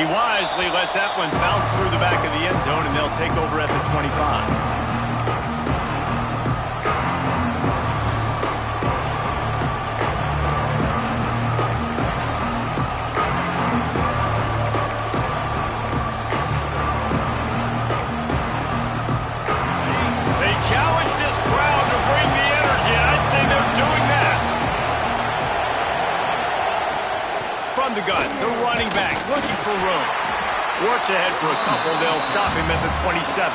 He wisely lets that one bounce through the back of the end zone, and they'll take over at the 25. The gun, the running back, looking for room. Works ahead for a couple. They'll stop him at the 27.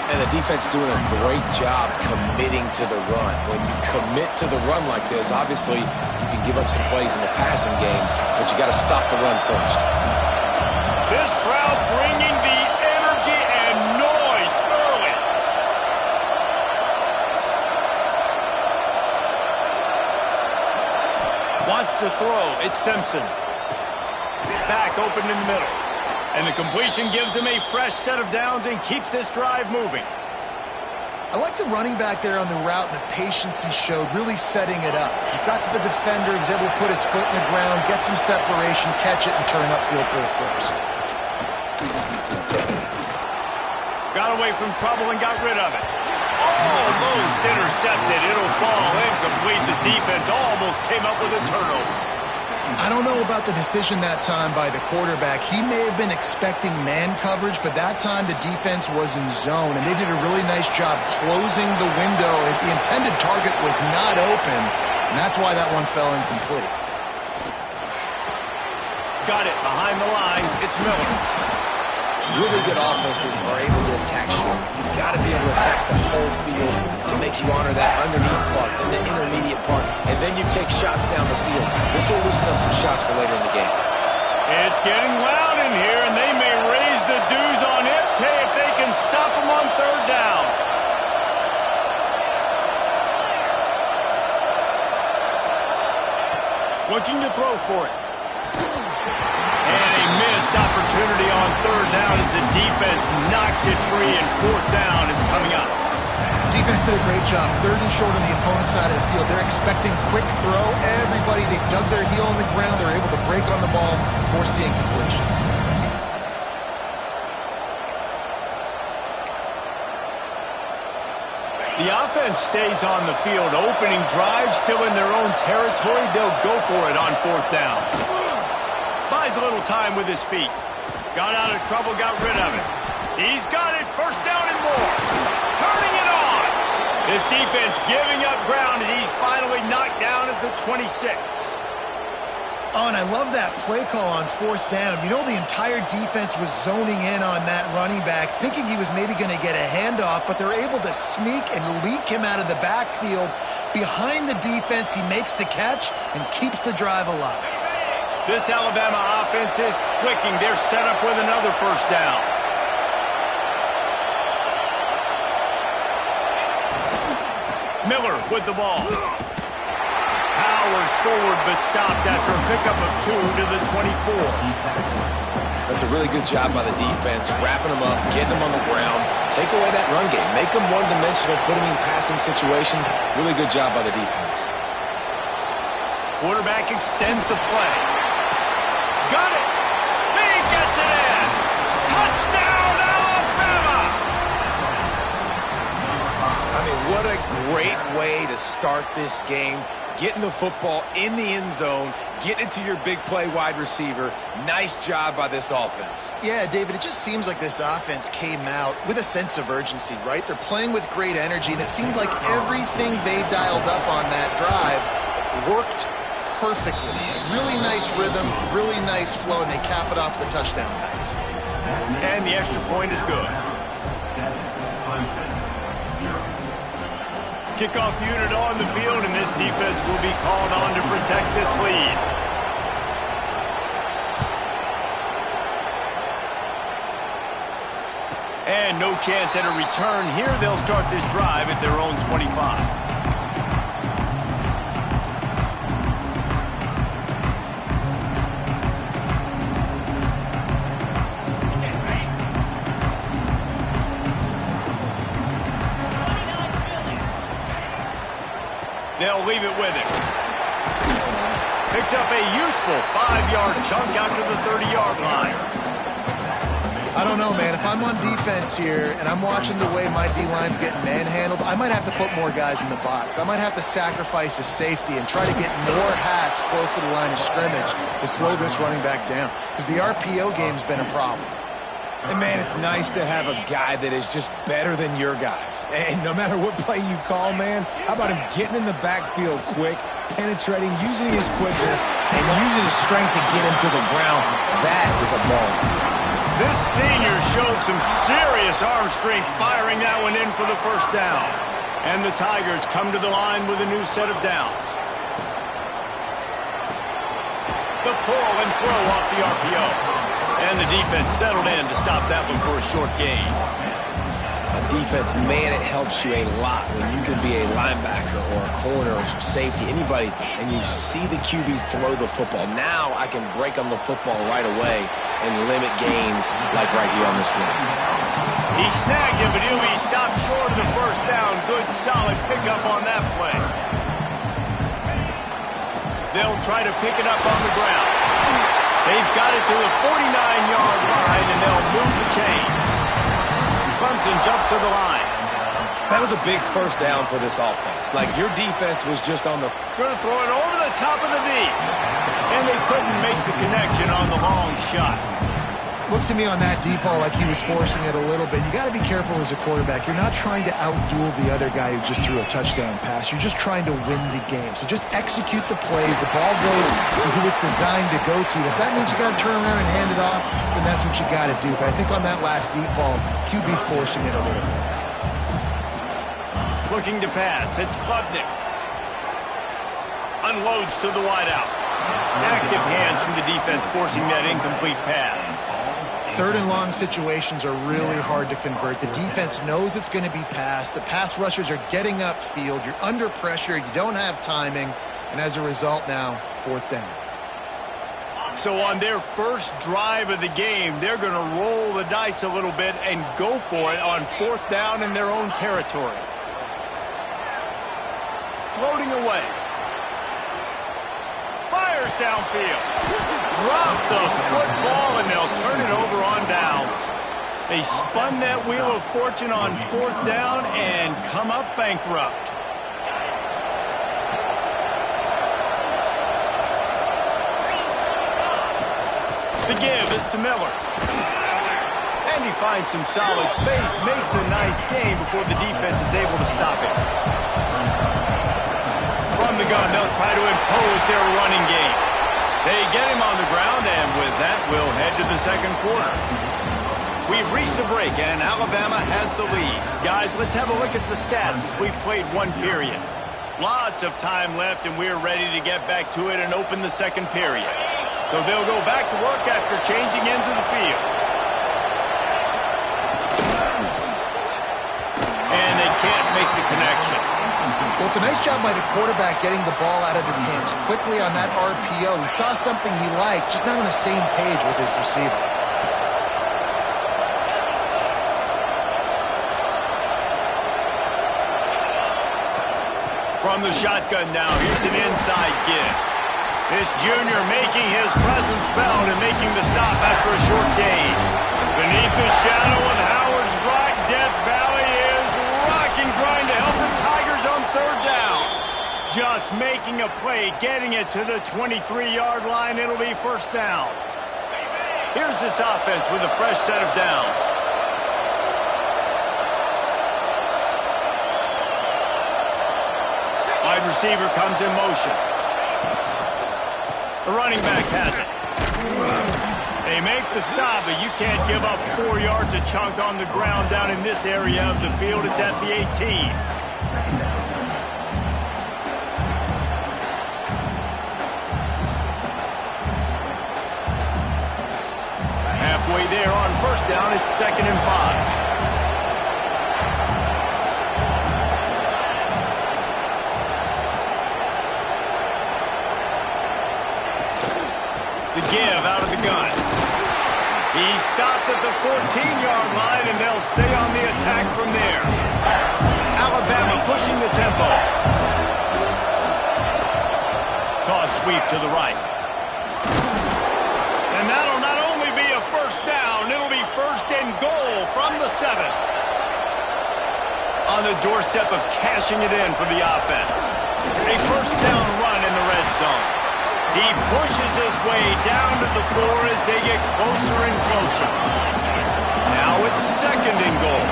And the defense doing a great job committing to the run. When you commit to the run like this, obviously you can give up some plays in the passing game, but you got to stop the run first. This crowd bringing the energy and noise early. Wants to throw. It's Simpson. Back open in the middle. And the completion gives him a fresh set of downs and keeps this drive moving. I like the running back there on the route and the patience he showed, really setting it up. He got to the defender, he was able to put his foot in the ground, get some separation, catch it, and turn upfield for the first. Got away from trouble and got rid of it. Almost intercepted. It'll fall incomplete. The defense almost came up with a turnover. I don't know about the decision that time by the quarterback. He may have been expecting man coverage, but that time the defense was in zone, and they did a really nice job closing the window. The intended target was not open, and that's why that one fell incomplete. Got it behind the line. It's Miller. Really good offenses are able to attack short. You've got to be able to attack the whole field to make you honor that underneath part, then the intermediate part, and then you take shots down the field. This will loosen up some shots for later in the game. It's getting loud in here, and they may raise the dues on Ipke if they can stop him on third down. Looking to throw for it. And a missed opportunity on third down as the defense knocks it free, and fourth down is coming up. Defense did a great job. Third and short on the opponent's side of the field. They're expecting quick throw. Everybody, they dug their heel on the ground. They're able to break on the ball and force the incompletion. The offense stays on the field. Opening drive, still in their own territory. They'll go for it on fourth down. Buys a little time with his feet. Got out of trouble, got rid of it. He's got it. First down and more. Turning it on. This defense giving up ground as he's finally knocked down at the 26. Oh, and I love that play call on fourth down. You know, the entire defense was zoning in on that running back, thinking he was maybe going to get a handoff, but they're able to sneak and leak him out of the backfield. Behind the defense, he makes the catch and keeps the drive alive. This Alabama offense is clicking. They're set up with another first down. Miller with the ball. Powers forward but stopped after a pickup of 2 to the 24. That's a really good job by the defense, wrapping them up, getting them on the ground, take away that run game, make them one-dimensional, put them in passing situations. Really good job by the defense. Quarterback extends the play. Got it. He gets it in. Touchdown, Alabama! I mean, what a great way to start this game. Getting the football in the end zone, getting it to your big play wide receiver. Nice job by this offense. Yeah, David, it just seems like this offense came out with a sense of urgency, right? They're playing with great energy, and it seemed like everything they dialed up on that drive worked perfectly. Really nice rhythm, really nice flow, and they cap it off with a touchdown pass. And the extra point is good. Kickoff unit on the field, and this defense will be called on to protect this lead. And no chance at a return here. They'll start this drive at their own 25. They'll leave it with him. Picks up a useful 5-yard chunk out to the 30-yard line. I don't know, man. If I'm on defense here and I'm watching the way my D-line's getting manhandled, I might have to put more guys in the box. I might have to sacrifice a safety and try to get more hats close to the line of scrimmage to slow this running back down, because the RPO game's been a problem. And, man, it's nice to have a guy that is just better than your guys. And no matter what play you call, man, how about him getting in the backfield quick, penetrating, using his quickness, and using his strength to get him to the ground? That is a ball. This senior showed some serious arm strength firing that one in for the first down. And the Tigers come to the line with a new set of downs. The pull and throw off the RPO. And the defense settled in to stop that one for a short gain. On defense, man, it helps you a lot when you can be a linebacker or a corner or safety, anybody, and you see the QB throw the football. Now I can break on the football right away and limit gains like right here on this play. He snagged him, but he'll be stopped short of the first down. Good, solid pickup on that play. They'll try to pick it up on the ground. They've got it to the 49-yard line, and they'll move the chains. Clemson jumps to the line. That was a big first down for this offense. Like, your defense was just on the... Going to throw it over the top of the deep. And they couldn't make the connection on the long shot. Looks to me on that deep ball like he was forcing it a little bit. You got to be careful as a quarterback. You're not trying to outduel the other guy who just threw a touchdown pass. You're just trying to win the game. So just execute the plays. The ball goes to who it's designed to go to. If that means you got to turn around and hand it off, then that's what you got to do. But I think on that last deep ball, QB forcing it a little bit. Looking to pass. It's Klubnik. Unloads to the wideout. Active hands from the defense forcing that incomplete pass. Third and long situations are really hard to convert. The defense knows it's going to be passed. The pass rushers are getting upfield. You're under pressure. You don't have timing. And as a result now, fourth down. So on their first drive of the game, they're going to roll the dice a little bit and go for it on fourth down in their own territory. Floating away. Fires downfield. Drop the football, and they'll turn it over on downs. They spun that wheel of fortune on fourth down and come up bankrupt. The give is to Miller. And he finds some solid space, makes a nice gain before the defense is able to stop it. From the gun, they'll try to impose their running game. They get him on the ground, and with that, we'll head to the second quarter. We've reached a break, and Alabama has the lead. Guys, let's have a look at the stats as we've played one period. Lots of time left, and we're ready to get back to it and open the second period. So they'll go back to work after changing into the field. And they can't make the connection. Well, it's a nice job by the quarterback getting the ball out of his hands quickly on that RPO. He saw something he liked, just not on the same page with his receiver. From the shotgun now, here's an inside give. This junior making his presence felt and making the stop after a short gain. Beneath the shadow of Howard's Rock, Death Valley is rocking, trying to help the Tigers on third down. Just making a play, getting it to the 23-yard line. It'll be first down. Here's this offense with a fresh set of downs. Wide receiver comes in motion. The running back has it. They make the stop, but you can't give up 4 yards a chunk on the ground down in this area of the field. It's at the 18. Halfway there on first down, it's 2nd and 5. The give out of the gun. He stopped at the 14-yard line, and they'll stay on the attack from there. Alabama pushing the tempo. Toss sweep to the right. And that'll not only be a first down, it'll be first and goal from the 7. On the doorstep of cashing it in for the offense. A first down run in the red zone. He pushes his way down to the floor as they get closer and closer. Now it's second and goal.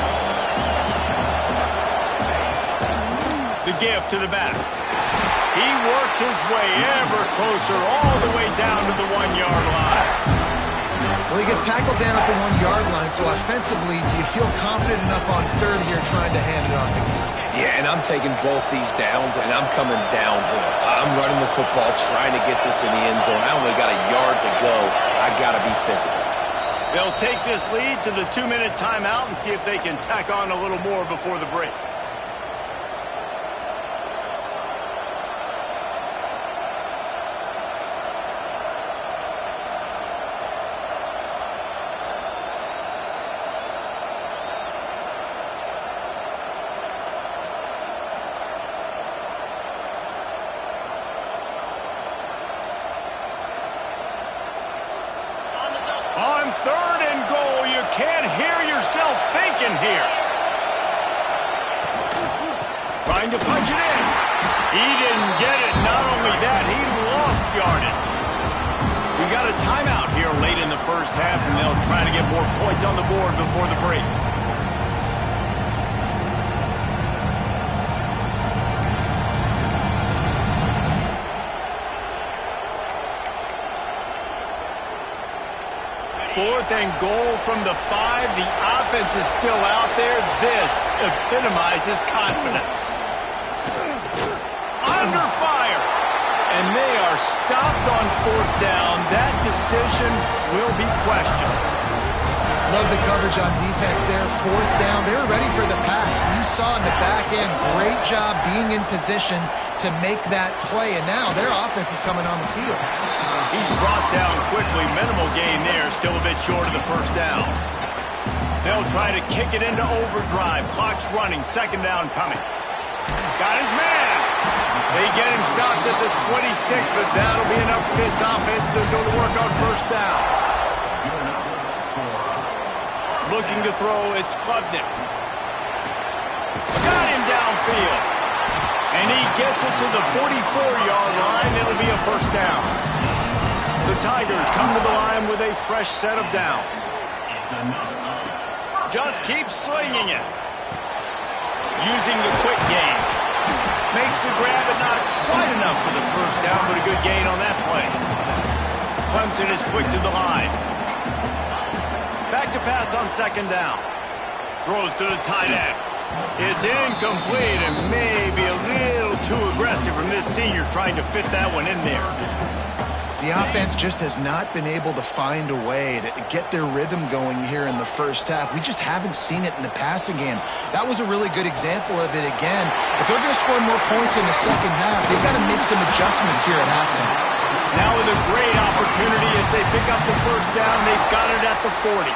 The give to the back. He works his way ever closer all the way down to the 1-yard line. Well, he gets tackled down at the 1-yard line, so offensively, do you feel confident enough on third here trying to hand it off again? Yeah, and I'm taking both these downs, and I'm coming downhill. I'm running the football, trying to get this in the end zone. I only got a yard to go. I got to be physical. They'll take this lead to the 2-minute timeout and see if they can tack on a little more before the break. On third and goal, you can't hear yourself thinking here. Trying to punch it in. He didn't get it. Not only that, he lost yardage. We got a timeout here late in the first half, and they'll try to get more points on the board before the break. Fourth and goal from the 5. The offense is still out there. This epitomizes confidence. Under fire. And they are stopped on fourth down. That decision will be questioned. Love the coverage on defense there. Fourth down. They were ready for the pass. You saw in the back end, great job being in position to make that play. And now their offense is coming on the field. He's brought down quickly. Minimal gain there. Still a bit short of the first down. They'll try to kick it into overdrive. Clock's running. Second down coming. Got his man. They get him stopped at the 26, but that'll be enough for this offense to go to work on first down. Looking to throw, it's Klubnik. Got him downfield. And he gets it to the 44-yard line. It'll be a first down. The Tigers come to the line with a fresh set of downs. Just keeps slinging it. Using the quick game. Makes the grab, but not quite enough for the first down, but a good gain on that play. Clemson is quick to the line. Back to pass on second down. Throws to the tight end. It's incomplete and maybe a little too aggressive from this senior trying to fit that one in there. The offense just has not been able to find a way to get their rhythm going here in the first half. We just haven't seen it in the passing game. That was a really good example of it again. If they're going to score more points in the second half, they've got to make some adjustments here at halftime. Now with a great opportunity as they pick up the first down, they've got it at the 40.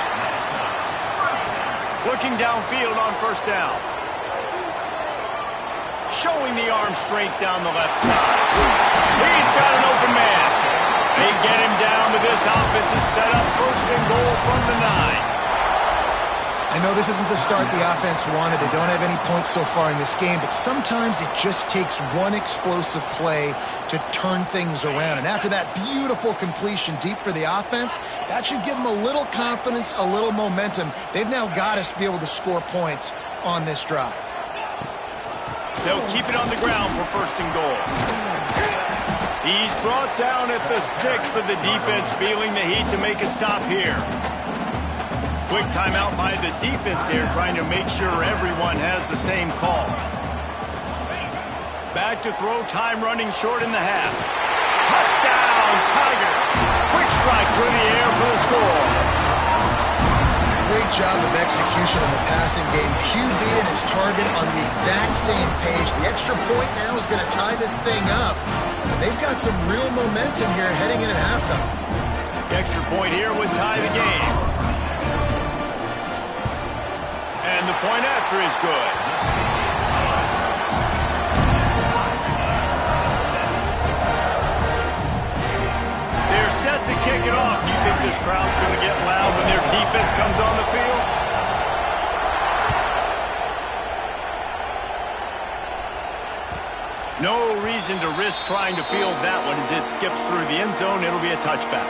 Looking downfield on first down. Showing the arm strength down the left side. He's got an open man. They get him down, but this offense is set up first and goal from the 9. I know this isn't the start the offense wanted. They don't have any points so far in this game, but sometimes it just takes one explosive play to turn things around. And after that beautiful completion deep for the offense, that should give them a little confidence, a little momentum. They've now got us to be able to score points on this drive. They'll keep it on the ground for first and goal. He's brought down at the 6, but the defense feeling the heat to make a stop here. Quick timeout by the defense there, trying to make sure everyone has the same call. Back to throw, time running short in the half. Touchdown, Tigers! Quick strike through the air for the score. Great job of execution in the passing game. QB and his target on the exact same page. The extra point now is going to tie this thing up. They've got some real momentum here heading in at halftime. The extra point here would tie the game. And the point after is good. No reason to risk trying to field that one as it skips through the end zone. It'll be a touchback.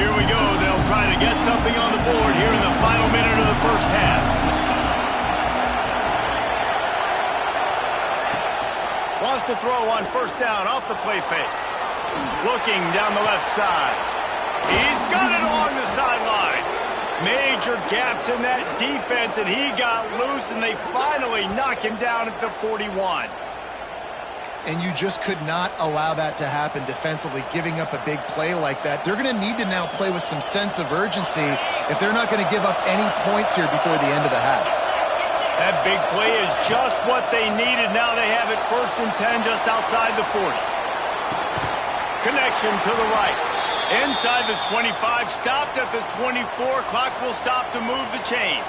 Here we go. They'll try to get something on the board here in the final minute of the first half. Wants to throw on first down off the play fake. Looking down the left side. He's got it along the sideline. Major gaps in that defense, and he got loose, and they finally knock him down at the 41. And you just could not allow that to happen defensively, giving up a big play like that. They're going to need to now play with some sense of urgency if they're not going to give up any points here before the end of the half. That big play is just what they needed. Now they have it 1st and 10 just outside the 40. Connection to the right. Inside the 25, stopped at the 24. Clock will stop to move the chains.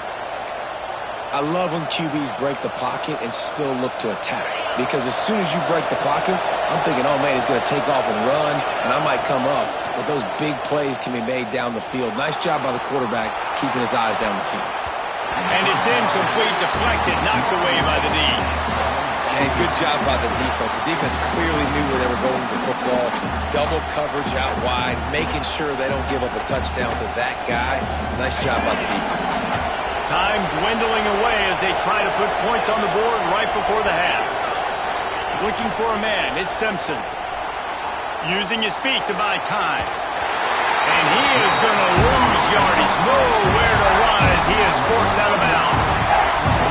I love when QBs break the pocket and still look to attack. Because as soon as you break the pocket, I'm thinking, oh man, he's going to take off and run, and I might come up. But those big plays can be made down the field. Nice job by the quarterback keeping his eyes down the field. And it's incomplete, deflected, knocked away by the knee. And good job by the defense. The defense clearly knew where they were going with the football. Double coverage out wide, making sure they don't give up a touchdown to that guy. Nice job by the defense. Time dwindling away as they try to put points on the board right before the half. Looking for a man, it's Simpson. Using his feet to buy time. And he is going to lose yardage. Nowhere to run as he is forced out of bounds.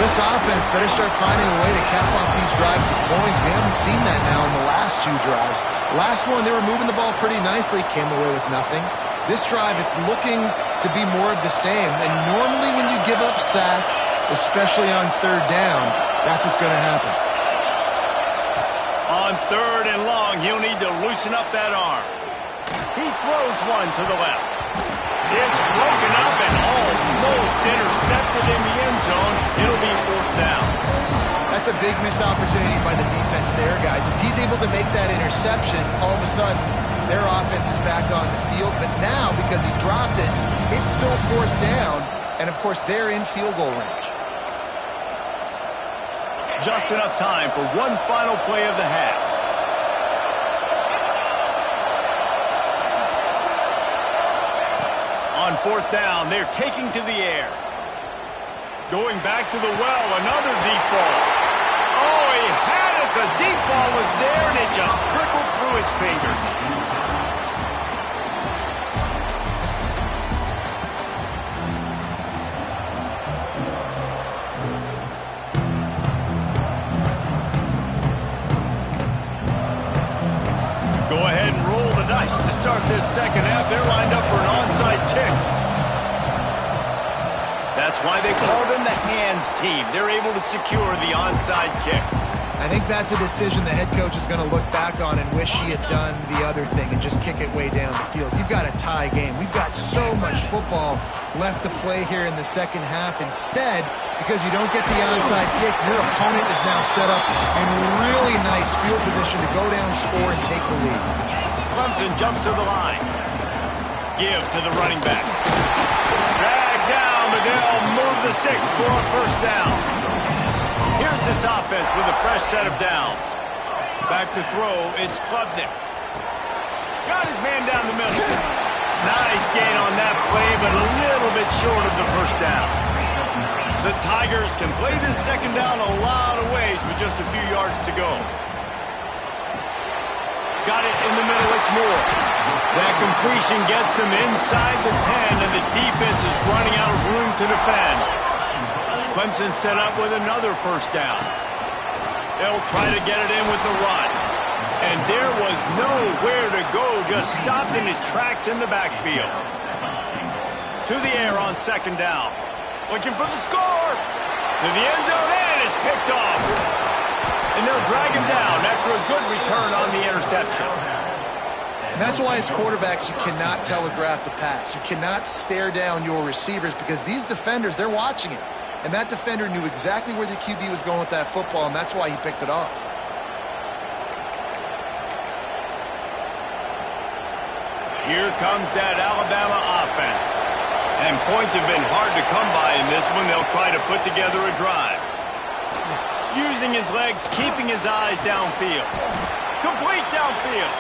This offense better start finding a way to cap off these drives with points. We haven't seen that now in the last 2 drives. Last one, they were moving the ball pretty nicely, came away with nothing. This drive, it's looking to be more of the same. And normally when you give up sacks, especially on 3rd down, that's what's going to happen. On 3rd and long, he'll need to loosen up that arm. He throws one to the left. It's broken up and almost intercepted in the end zone. It'll be 4th down. That's a big missed opportunity by the defense there, guys. If he's able to make that interception, all of a sudden, their offense is back on the field. But now, because he dropped it, it's still 4th down. And, of course, they're in field goal range. Just enough time for one final play of the half. On 4th down, they're taking to the air. Going back to the well, another deep ball. Oh, he had it. The deep ball was there, and it just trickled through his fingers. Go ahead and roll the dice to start this second half. They're lined up for an onside kick. That's why they call them the hands team. They're able to secure the onside kick. I think that's a decision the head coach is going to look back on and wish he had done the other thing and just kick it way down the field. You've got a tie game. We've got so much football left to play here in the second half. Instead, because you don't get the onside kick, your opponent is now set up in really nice field position to go down, score, and take the lead. Clemson jumps to the line. Give to the running back. Drag down, but they'll move the sticks for a 1st down. Here's this offense with a fresh set of downs. Back to throw, it's Klubnik. Got his man down the middle. Nice gain on that play, but a little bit short of the 1st down. The Tigers can play this second down a lot of ways with just a few yards to go. Got it in the middle, it's Moore. That completion gets them inside the 10, and the defense is running out of room to defend. Clemson set up with another 1st down. They'll try to get it in with the run. And there was nowhere to go, just stopped in his tracks in the backfield. To the air on 2nd down. Looking for the score. To the end zone, and it's picked off. And they'll drag him down after a good return on the interception. And that's why as quarterbacks, you cannot telegraph the pass. You cannot stare down your receivers because these defenders, they're watching it. And that defender knew exactly where the QB was going with that football, and that's why he picked it off. Here comes that Alabama offense. And points have been hard to come by in this one. They'll try to put together a drive. Using his legs, keeping his eyes downfield. Complete downfield.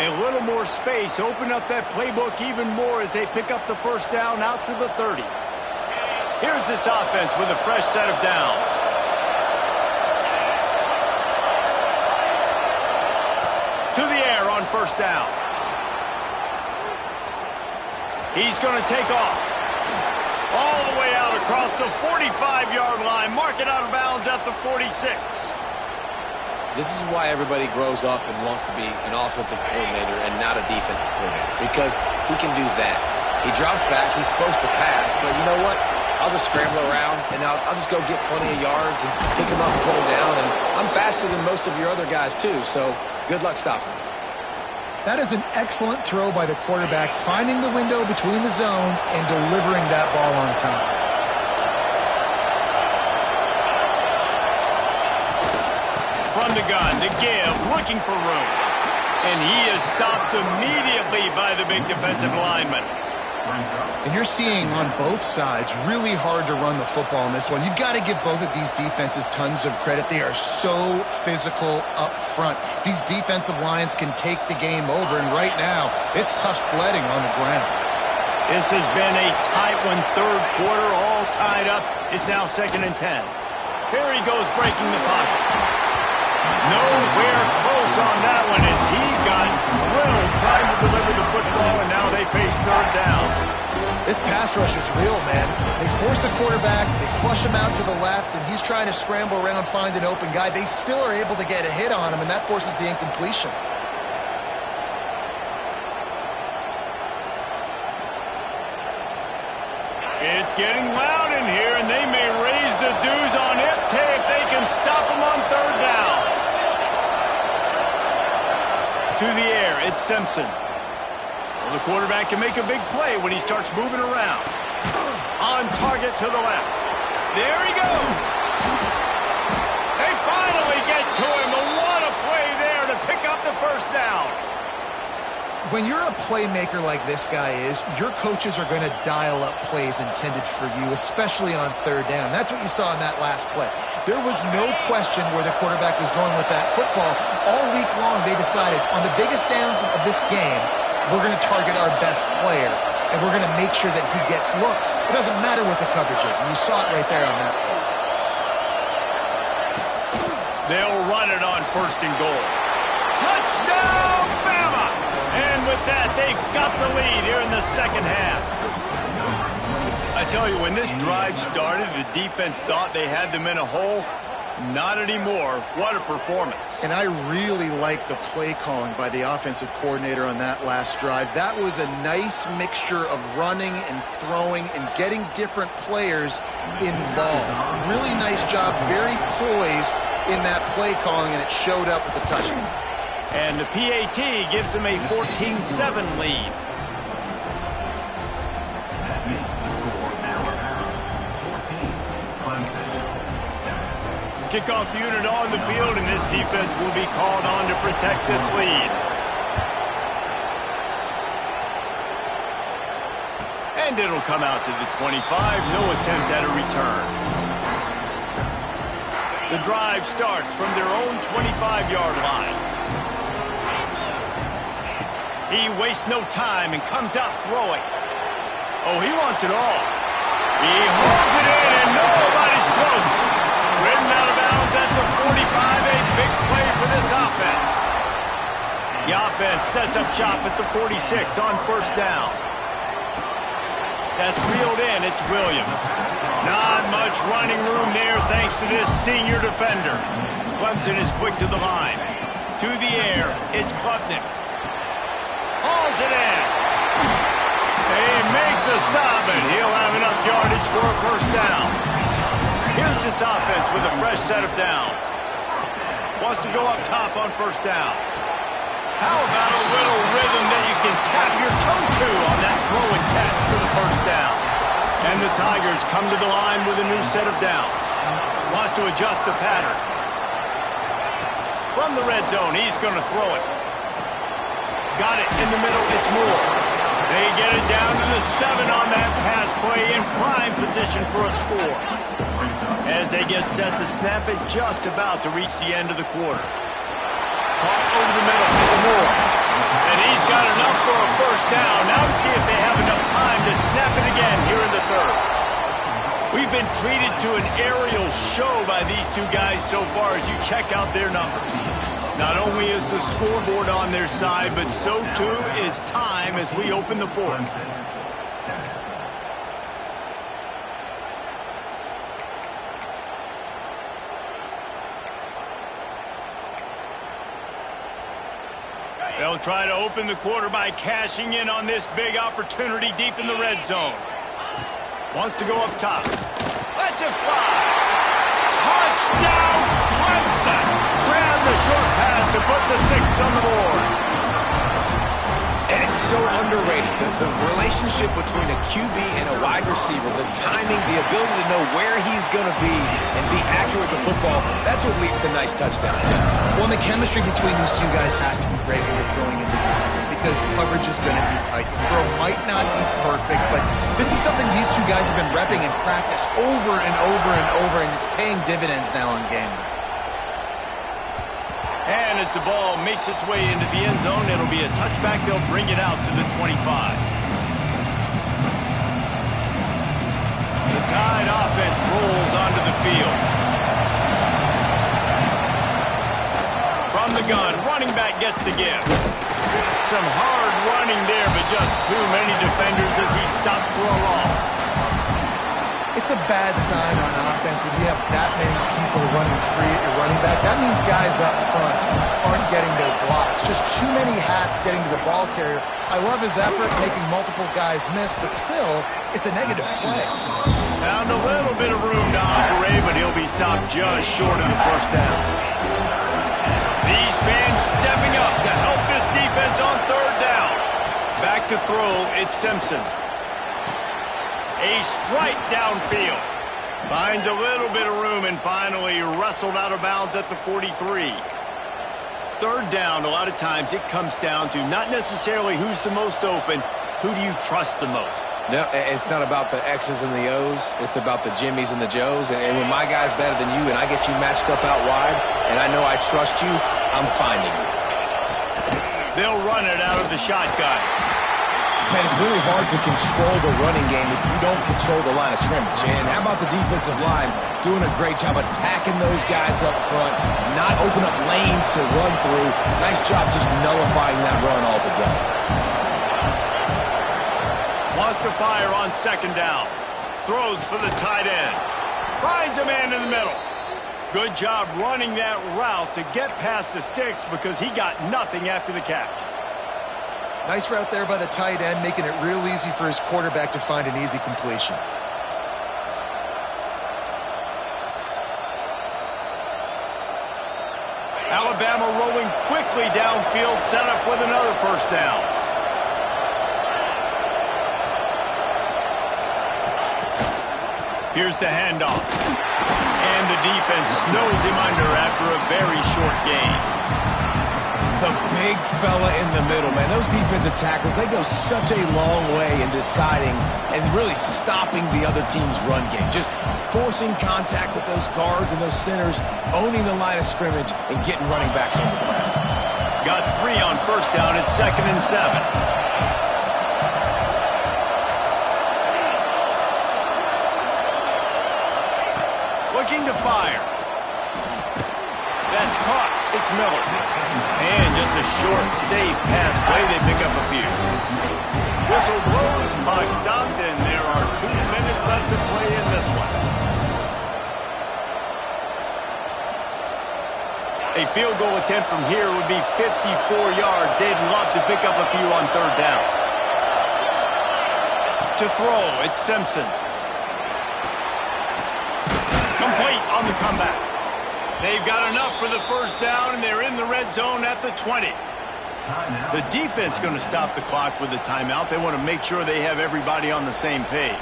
A little more space. Open up that playbook even more as they pick up the first down out to the 30. Here's this offense with a fresh set of downs. To the air on first down. He's going to take off. All the way out across the 45-yard line. Mark it out of bounds at the 46. This is why everybody grows up and wants to be an offensive coordinator and not a defensive coordinator, because he can do that. He drops back. He's supposed to pass, but you know what? I'll just scramble around, and I'll just go get plenty of yards and pick him up and put him down. And I'm faster than most of your other guys, too, so good luck stopping me. That is an excellent throw by the quarterback, finding the window between the zones and delivering that ball on time. From the gun to give, looking for room. And he is stopped immediately by the big defensive lineman. And you're seeing on both sides really hard to run the football in this one. You've got to give both of these defenses tons of credit. They are so physical up front. These defensive lines can take the game over, and right now, it's tough sledding on the ground. This has been a tight one. Third quarter, all tied up. It's now 2nd and 10. Here he goes, breaking the pocket. Nowhere close on that one as he got drilled trying to deliver the football, and now they face third down. This pass rush is real, man. They force the quarterback, they flush him out to the left, and he's trying to scramble around, find an open guy. They still are able to get a hit on him, and that forces the incompletion. It's getting loud in here, and they may raise the dues on Ipte if they can stop him on third down. To the air, it's Simpson. Well, the quarterback can make a big play when he starts moving around. On target to the left. There he goes. They finally get to him. And what a play there to pick up the first down. When you're a playmaker like this guy is, your coaches are going to dial up plays intended for you, especially on third down. That's what you saw in that last play. There was no question where the quarterback was going with that football. All week long, they decided on the biggest downs of this game, we're going to target our best player, and we're going to make sure that he gets looks. It doesn't matter what the coverage is, and you saw it right there on that play. They'll run it on 1st and goal. Touchdown, Bama! And with that, they've got the lead here in the second half. I tell you, when this drive started, the defense thought they had them in a hole. Not anymore. What a performance. And I really like the play calling by the offensive coordinator on that last drive. That was a nice mixture of running and throwing and getting different players involved. Really nice job, very poised in that play calling, and it showed up with the touchdown. And the PAT gives them a 14-7 lead. Kickoff unit on the field, and this defense will be called on to protect this lead. And it'll come out to the 25. No attempt at a return. The drive starts from their own 25-yard line. He wastes no time and comes out throwing. Oh, he wants it all. He holds it in, and nobody's close. Ridden out of bounds at the 45, a big play for this offense. The offense sets up shop at the 46 on first down. That's reeled in, it's Williams. Not much running room there thanks to this senior defender. Clemson is quick to the line. To the air, it's Klubnik. Hauls it in. They make the stop, and he'll have enough yardage for a first down. Here's this offense with a fresh set of downs. Wants to go up top on first down. How about a little rhythm that you can tap your toe to on that throw and catch for the first down? And the Tigers come to the line with a new set of downs. Wants to adjust the pattern. From the red zone, he's going to throw it. Got it in the middle. It's Moore. They get it down to the 7 on that pass play in prime position for a score. As they get set to snap it, just about to reach the end of the quarter. Caught over the middle. It's Moore. And he's got enough for a first down. Now to see if they have enough time to snap it again here in the third. We've been treated to an aerial show by these two guys so far as you check out their numbers. Not only is the scoreboard on their side, but so too is time as we open the fourth. They'll try to open the quarter by cashing in on this big opportunity deep in the red zone. Wants to go up top. Lets it fly. Touchdown, Clemson. Grab the short pass to put the 6 on the board. And it's so underrated. The relationship between a QB and a wide receiver, the timing, the ability to know where he's going to be and be accurate with the football, that's what leads to nice touchdowns, Jesse. Well, the chemistry between these two guys has to be great when you're throwing into the passing because coverage is going to be tight. The throw might not be perfect, but this is something these two guys have been repping in practice over and over and over, and it's paying dividends now in game day. And as the ball makes its way into the end zone, it'll be a touchback. They'll bring it out to the 25. The Tide offense rolls onto the field. From the gun, running back gets to give. Some hard running there, but just too many defenders as he stopped for a loss. It's a bad sign on offense when you have that many people running free at your running back. That means guys up front aren't getting their blocks. Just too many hats getting to the ball carrier. I love his effort, making multiple guys miss, but still, it's a negative play. Found a little bit of room to operate, but he'll be stopped just short of the first down. These fans stepping up to help this defense on third down. Back to throw, it's Simpson. A strike downfield. Finds a little bit of room and finally wrestled out of bounds at the 43. Third down, a lot of times it comes down to not necessarily who's the most open, who do you trust the most? No, it's not about the X's and the O's. It's about the Jimmies and the Joes. And when my guy's better than you and I get you matched up out wide and I know I trust you, I'm finding you. They'll run it out of the shotgun. Man, it's really hard to control the running game if you don't control the line of scrimmage. And how about the defensive line doing a great job attacking those guys up front, not open up lanes to run through. Nice job just nullifying that run altogether. Wants to fire on second down. Throws for the tight end. Finds a man in the middle. Good job running that route to get past the sticks because he got nothing after the catch. Nice route there by the tight end, making it real easy for his quarterback to find an easy completion. Alabama rolling quickly downfield, set up with another first down. Here's the handoff. And the defense snows him under after a very short gain. The big fella in the middle, man. Those defensive tackles, they go such a long way in deciding and really stopping the other team's run game. Just forcing contact with those guards and those centers, owning the line of scrimmage, and getting running backs on the ground. Got 3 on first down at 2nd and 7. Looking to fire. That's caught. It's Miller. And just a short, safe pass play. They pick up a few. Whistle blows, clock stops, and there are 2 minutes left to play in this one. A field goal attempt from here would be 54 yards. They'd love to pick up a few on third down. To throw, it's Simpson. Complete on the comeback. They've got enough for the first down, and they're in the red zone at the 20. The defense going to stop the clock with the timeout. They want to make sure they have everybody on the same page.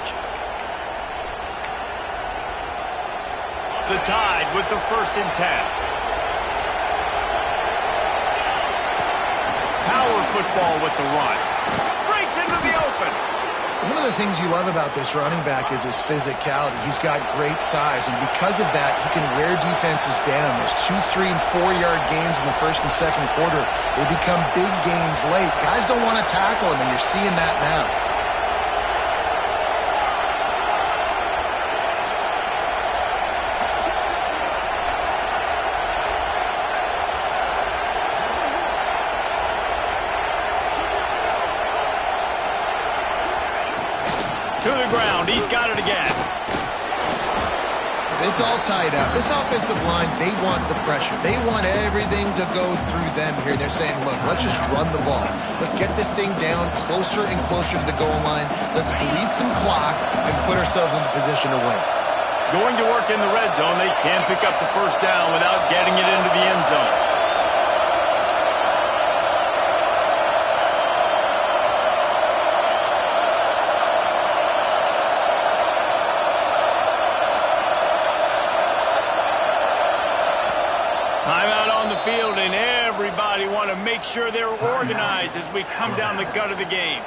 The Tide with the 1st and 10. power football with the run. Breaks into the open. One of the things you love about this running back is his physicality. He's got great size, and because of that, he can wear defenses down. Those 2, 3, and 4-yard gains in the first and second quarter, they become big gains late. Guys don't want to tackle him, and you're seeing that now. To the ground. He's got it again. It's all tied up. This offensive line, they want the pressure. They want everything to go through them here. They're saying, look, let's just run the ball. Let's get this thing down closer and closer to the goal line. Let's bleed some clock and put ourselves in a position to win. Going to work in the red zone. They can't pick up the first down without getting it into the end zone. Timeout on the field, and everybody want to make sure they're organized as we come down the gut of the game.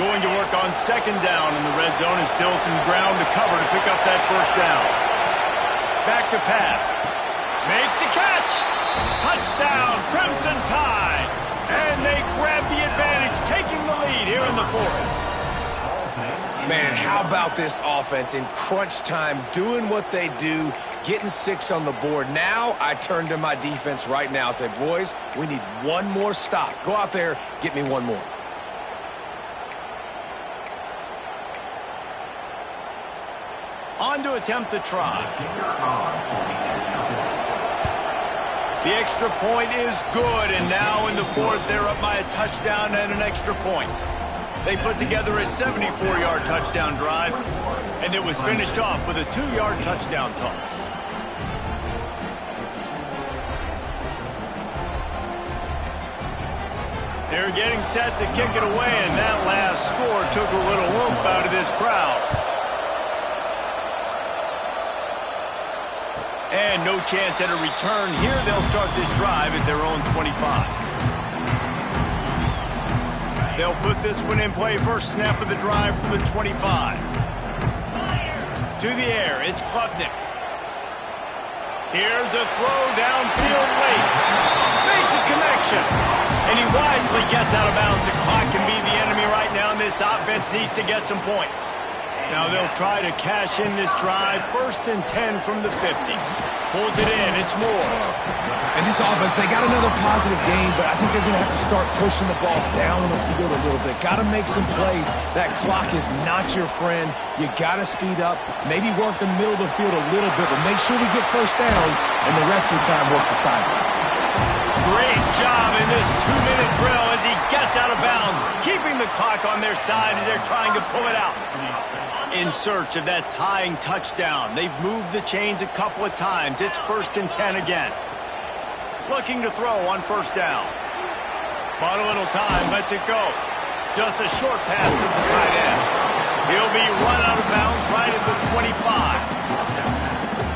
Going to work on second down in the red zone, and still some ground to cover to pick up that first down. Back to pass. Makes the catch. Touchdown, Crimson Tide. And they grab the advantage, taking the lead here in the fourth. Man, how about this offense in crunch time, doing what they do, getting 6 on the board. Now I turn to my defense right now and say, boys, we need one more stop. Go out there, get me one more. On to attempt the try. The extra point is good, and now in the fourth, they're up by a touchdown and an extra point. They put together a 74-yard touchdown drive, and it was finished off with a 2-yard touchdown toss. They're getting set to kick it away, and that last score took a little oomph out of this crowd. And no chance at a return here. They'll start this drive at their own 25. They'll put this one in play. First snap of the drive from the 25. To the air, it's Klubnik. Here's a throw downfield late. Makes a connection. And he wisely gets out of bounds. The clock can be the enemy right now, and this offense needs to get some points. Now they'll try to cash in this drive. First and 10 from the 50. Pulls it in. It's Moore. And this offense, they got another positive game, but I think they're going to have to start pushing the ball down the field a little bit. Got to make some plays. That clock is not your friend. You got to speed up. Maybe work the middle of the field a little bit, but make sure we get first downs, and the rest of the time work the sidelines. Great job in this 2-minute drill as he gets out of bounds, keeping the clock on their side as they're trying to pull it out. In search of that tying touchdown. They've moved the chains a couple of times. It's first and 10 again. Looking to throw on first down. Bought a little time, lets it go. Just a short pass to the tight end. He'll be run out of bounds right at the 25.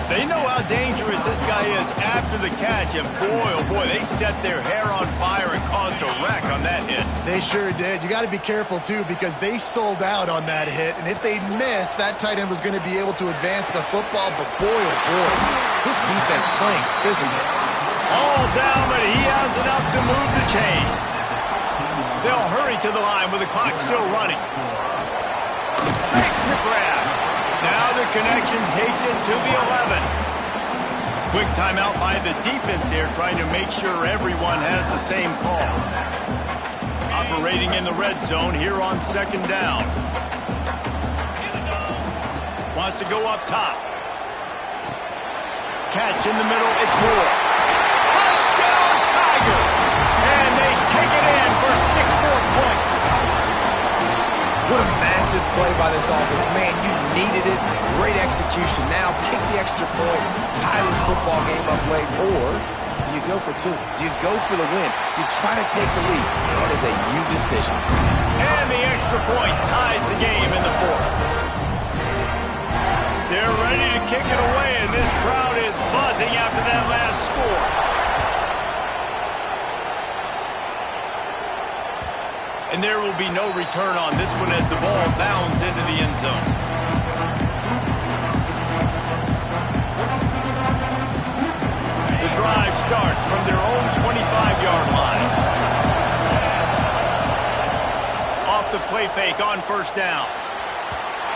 They know how dangerous this guy is after the catch, and boy, oh boy, they set their hair on fire and caused a wreck on that hit. They sure did. You got to be careful, too, because they sold out on that hit, and if they'd missed, that tight end was going to be able to advance the football, but boy, oh boy, this defense playing physical. All down, but he has enough to move the chains. They'll hurry to the line with the clock still running. Makes the grab. Now the connection takes it to the 11. Quick timeout by the defense there, trying to make sure everyone has the same call. Operating in the red zone here on second down. Wants to go up top. Catch in the middle, it's Moore. Touchdown, Tiger! And they take it in for 6 more points. What a massive play by this offense. Man, you needed it. Great execution. Now kick the extra point, tie this football game up late, or do you go for 2? Do you go for the win? Do you try to take the lead? That is a you decision. And the extra point ties the game in the fourth. They're ready to kick it away, and this crowd is buzzing after that last score. And there will be no return on this one as the ball bounds into the end zone. The drive starts from their own 25-yard line. Off the play fake on first down.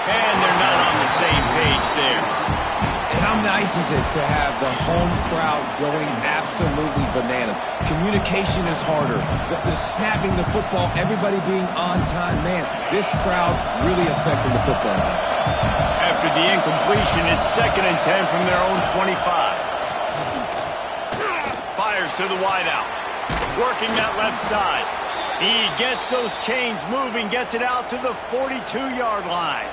And they're not on the same page there. And how nice is it to have the home crowd going absolutely bananas? Communication is harder. The snapping the football, everybody being on time. Man, this crowd really affecting the football game. After the incompletion, it's 2nd and 10 from their own 25. Fires to the wideout. Working that left side. He gets those chains moving, gets it out to the 42-yard line.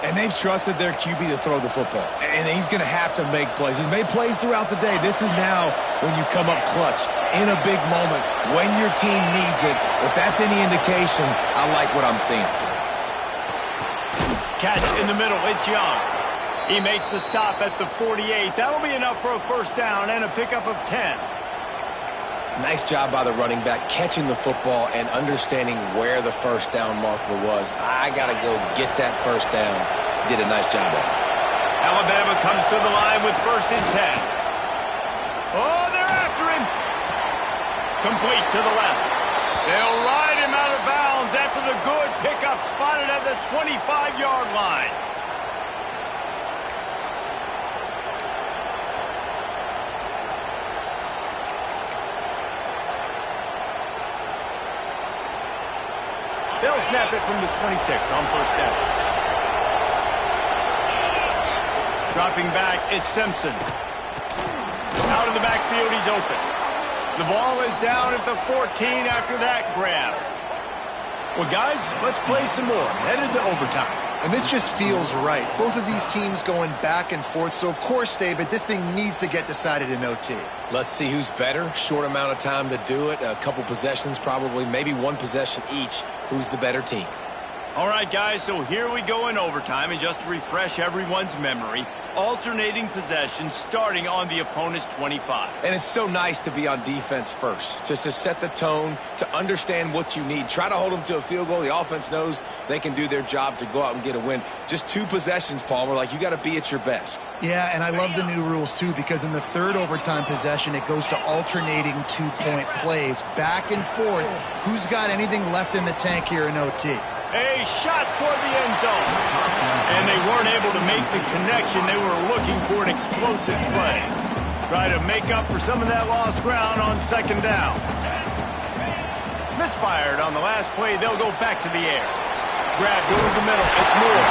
And they've trusted their QB to throw the football. And he's going to have to make plays. He's made plays throughout the day. This is now when you come up clutch in a big moment when your team needs it. If that's any indication, I like what I'm seeing. Catch in the middle. It's Young. He makes the stop at the 48. That'll be enough for a first down and a pickup of 10. Nice job by the running back catching the football and understanding where the first down marker was. I got to go get that first down. Did a nice job of it. Alabama comes to the line with 1st and 10. Oh, they're after him. Complete to the left. They'll ride him out of bounds after the good pickup spotted at the 25-yard line. They'll snap it from the 26 on first down. Dropping back, it's Simpson. Out of the backfield, he's open. The ball is down at the 14 after that grab. Well, guys, let's play some more. Headed to overtime. And this just feels right. Both of these teams going back and forth. So, of course, David, this thing needs to get decided in OT. Let's see who's better. Short amount of time to do it. A couple possessions probably, maybe one possession each. Who's the better team? All right, guys, so here we go in overtime. And just to refresh everyone's memory, alternating possessions starting on the opponent's 25. And it's so nice to be on defense first, just to set the tone, to understand what you need. Try to hold them to a field goal. The offense knows they can do their job to go out and get a win. Just 2 possessions, Palmer, like you got to be at your best. Yeah, and I love the new rules, too, because in the 3rd overtime possession, it goes to alternating 2-point plays, back and forth. Who's got anything left in the tank here in OT? A shot toward the end zone. And they weren't able to make the connection. They were looking for an explosive play. Try to make up for some of that lost ground on 2nd down. Misfired on the last play. They'll go back to the air. Grab, go to the middle. It's Moore.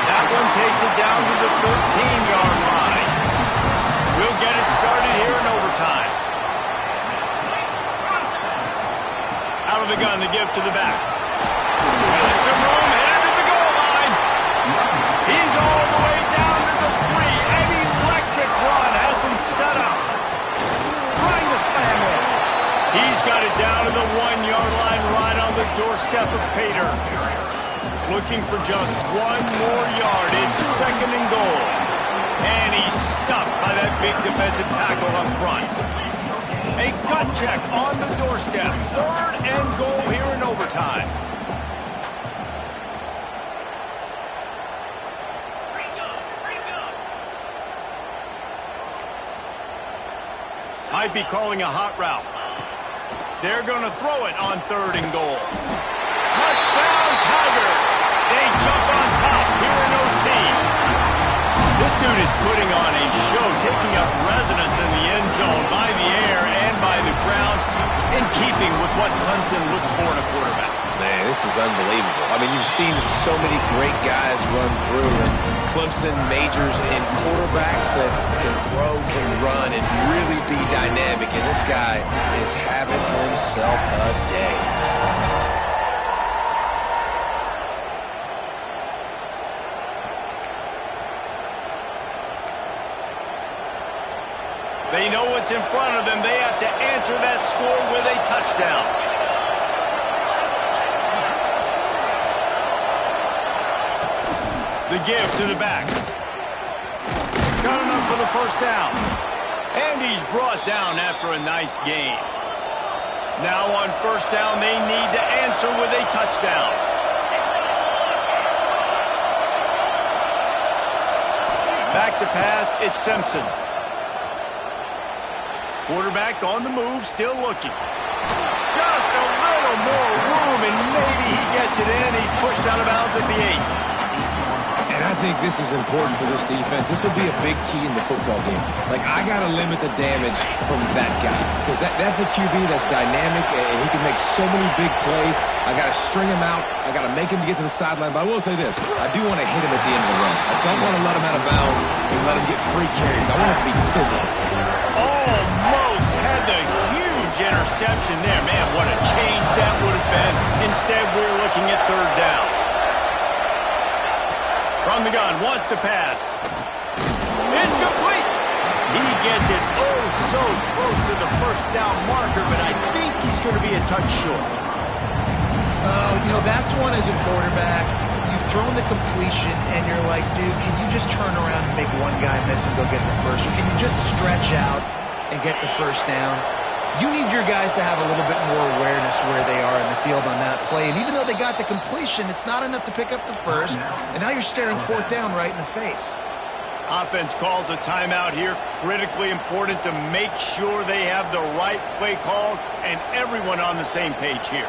That one takes it down to the 13-yard line. We'll get it started here in overtime. Out of the gun to give to the back. Got some room, headed to the goal line. He's all the way down to the 3. An electric run has him set up. Trying to slam it. He's got it down to the 1-yard line right on the doorstep of Pater. Looking for just 1 more yard. It's 2nd and goal. And he's stuffed by that big defensive tackle up front. A gut check on the doorstep. 3rd and goal here in overtime. Might be calling a hot route. They're going to throw it on 3rd and goal. Touchdown, Tigers! They jump on top here in OT. This dude is putting on a show, taking up residence in the end zone by the air and by the ground, in keeping with what Clemson looks for in a quarterback. Man, this is unbelievable. I mean, you've seen so many great guys run through, and Clemson majors in quarterbacks that can throw, can run, and really be dynamic. And this guy is having himself a day. They know what's in front of them. They have to answer that score with a touchdown. The give to the back. Got enough for the first down. And he's brought down after a nice gain. Now on first down, they need to answer with a touchdown. Back to pass, it's Simpson. Quarterback on the move, still looking. Just a little more room, and maybe he gets it in. He's pushed out of bounds at the 8. And I think this is important for this defense. This will be a big key in the football game. Like, I got to limit the damage from that guy. Because that's a QB that's dynamic, and he can make so many big plays. I got to string him out. I got to make him get to the sideline. But I will say this. I do want to hit him at the end of the runs. I don't want to let him out of bounds and let him get free carries. I want it to be physical. Almost had the huge interception there. Man, what a change that would have been. Instead, we're looking at third down. From the gun, wants to pass. It's complete. He gets it oh so close to the first down marker, but I think he's going to be a touch short. You know, that's one as a quarterback. You've thrown the completion, and you're like, dude, can you just turn around and make one guy miss and go get the first? Or can you just stretch out and get the first down? You need your guys to have a little bit more awareness where they are in the field on that play. And even though they got the completion, it's not enough to pick up the first. And now you're staring fourth down right in the face. Offense calls a timeout here. Critically important to make sure they have the right play called and everyone on the same page here.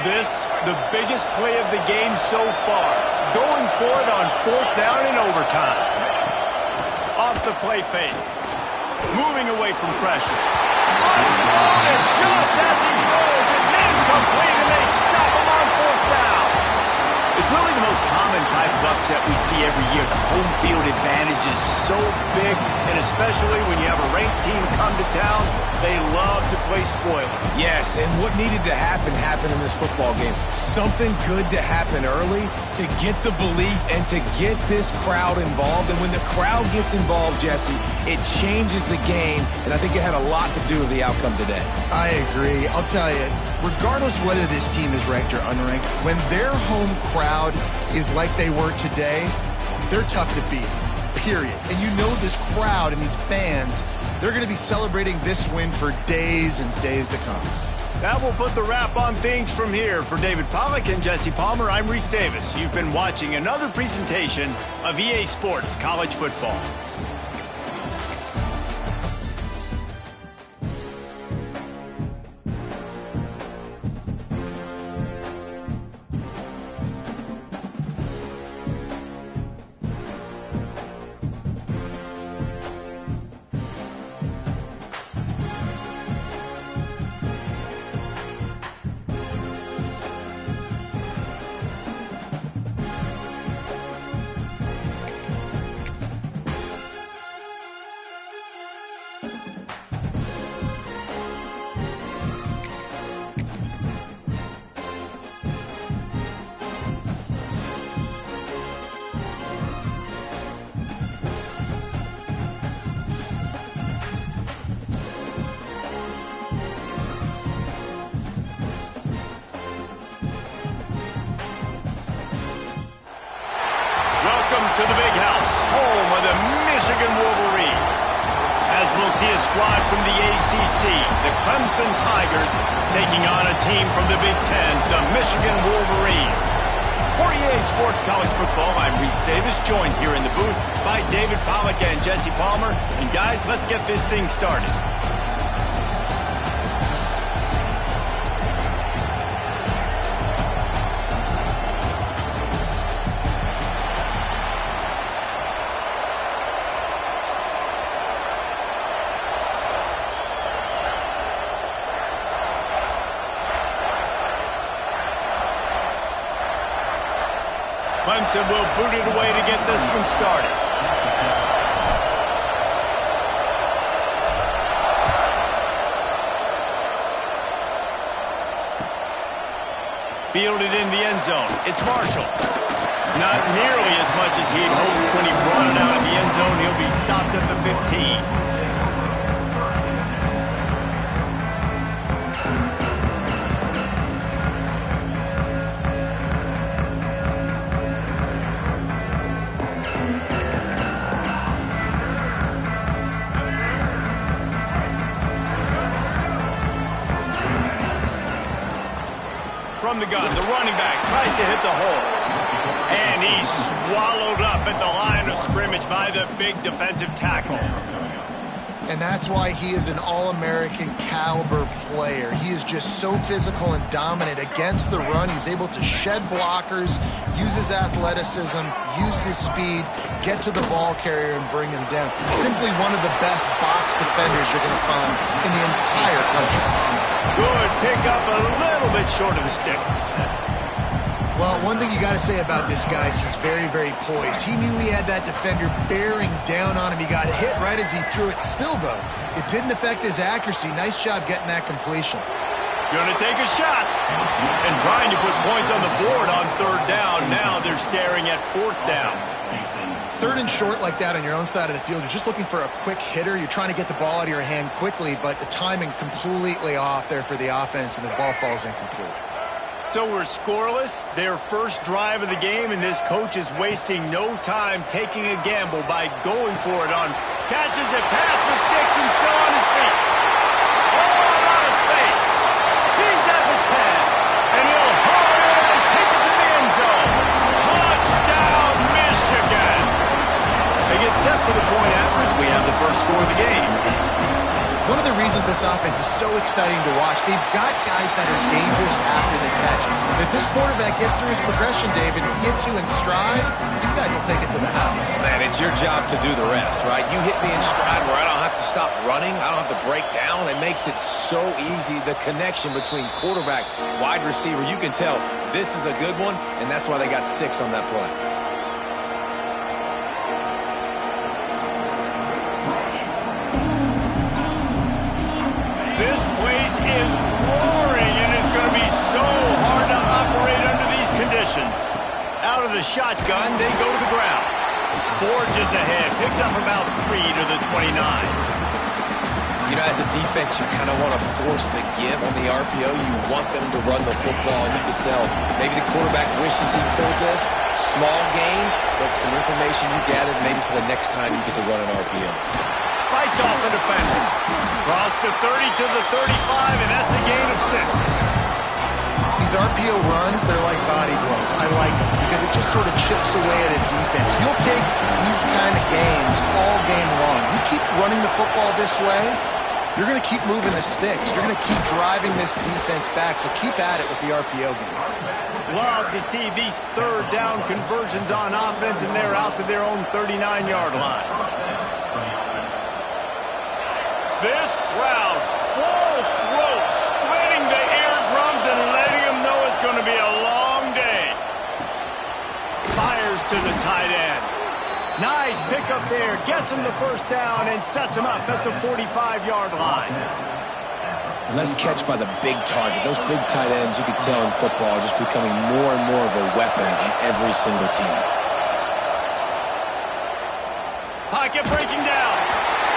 This, the biggest play of the game so far. Going for it on fourth down in overtime. Off the play fake. Moving away from pressure. Unloaded just as he throws. It's incomplete, and they stop him on fourth down. It's really the most common type of upset we see every year. The home field advantage is so big, and especially when you have a ranked team come to town, they love to play spoiler. Yes, and what needed to happen happened in this football game. Something good to happen early to get the belief and to get this crowd involved. And when the crowd gets involved, Jesse, it changes the game, and I think it had a lot to do with the outcome today. I agree. I'll tell you, regardless whether this team is ranked or unranked, when their home crowd is like they were today, they're tough to beat, period. And you know this crowd and these fans, they're going to be celebrating this win for days and days to come. That will put the wrap on things from here. For David Pollack and Jesse Palmer, I'm Reese Davis. You've been watching another presentation of EA Sports College Football. To the big house, home of the Michigan Wolverines. As we'll see a squad from the ACC, the Clemson Tigers, taking on a team from the Big Ten, the Michigan Wolverines. For EA Sports College Football, I'm Reese Davis, joined here in the booth by David Pollack and Jesse Palmer. And guys, let's get this thing started. Clemson will boot it away to get this one started. Fielded in the end zone. It's Marshall. Not nearly as much as he'd hoped when he brought it out of the end zone. He'll be stopped at the 15. the gun. The running back tries to hit the hole. And he's swallowed up at the line of scrimmage by the big defensive tackle. And that's why he is an All-American caliber player. He is just so physical and dominant against the run. He's able to shed blockers, use his athleticism, use his speed, get to the ball carrier and bring him down. Simply one of the best box defenders you're going to find in the entire country. Good pick up, a little bit short of the sticks. Well, one thing you got to say about this guy is he's very, very poised. He knew he had that defender bearing down on him. He got hit right as he threw it. Still, though, it didn't affect his accuracy. Nice job getting that completion. Gonna take a shot. And trying to put points on the board on third down. Now they're staring at fourth down. Third and short like that on your own side of the field, you're just looking for a quick hitter. You're trying to get the ball out of your hand quickly, but the timing completely off there for the offense, and the ball falls incomplete. So we're scoreless, their first drive of the game, and this coach is wasting no time taking a gamble by going for it on catches it past the sticks and still on his feet. Oh, a lot of space. He's at the 10, and he'll haul it and take it to the end zone. Touchdown, Michigan. They get set for the point after as we have the first score of the game. One of the reasons this offense is so exciting to watch, they've got guys that are dangerous after they catch. And if this quarterback gets through his progression, David, and hits you in stride, these guys will take it to the house. Man, it's your job to do the rest, right? You hit me in stride where I don't have to stop running. I don't have to break down. It makes it so easy. The connection between quarterback, wide receiver, you can tell this is a good one, and that's why they got 6 on that play. This place is roaring, and it's going to be so hard to operate under these conditions. Out of the shotgun, they go to the ground. Forges ahead, picks up about 3 to the 29. You know, as a defense, you kind of want to force the give on the RPO. You want them to run the football, and you can tell maybe the quarterback wishes he pulled this. Small gain, but some information you gathered maybe for the next time you get to run an RPO. Fights off a defender. Cross the 30 to the 35, and that's a gain of 6. These RPO runs, they're like body blows. I like them because it just sort of chips away at a defense. You'll take these kind of games all game long. You keep running the football this way, you're going to keep moving the sticks. You're going to keep driving this defense back, so keep at it with the RPO game. Love to see these third down conversions on offense, and they're out to their own 39-yard line. This crowd, full throat, splitting the eardrums and letting them know it's going to be a long day. Fires to the tight end. Nice pickup there, gets him the first down and sets him up at the 45-yard line. Nice catch by the big target. Those big tight ends, you can tell in football, are just becoming more and more of a weapon on every single team. Pocket breaking down.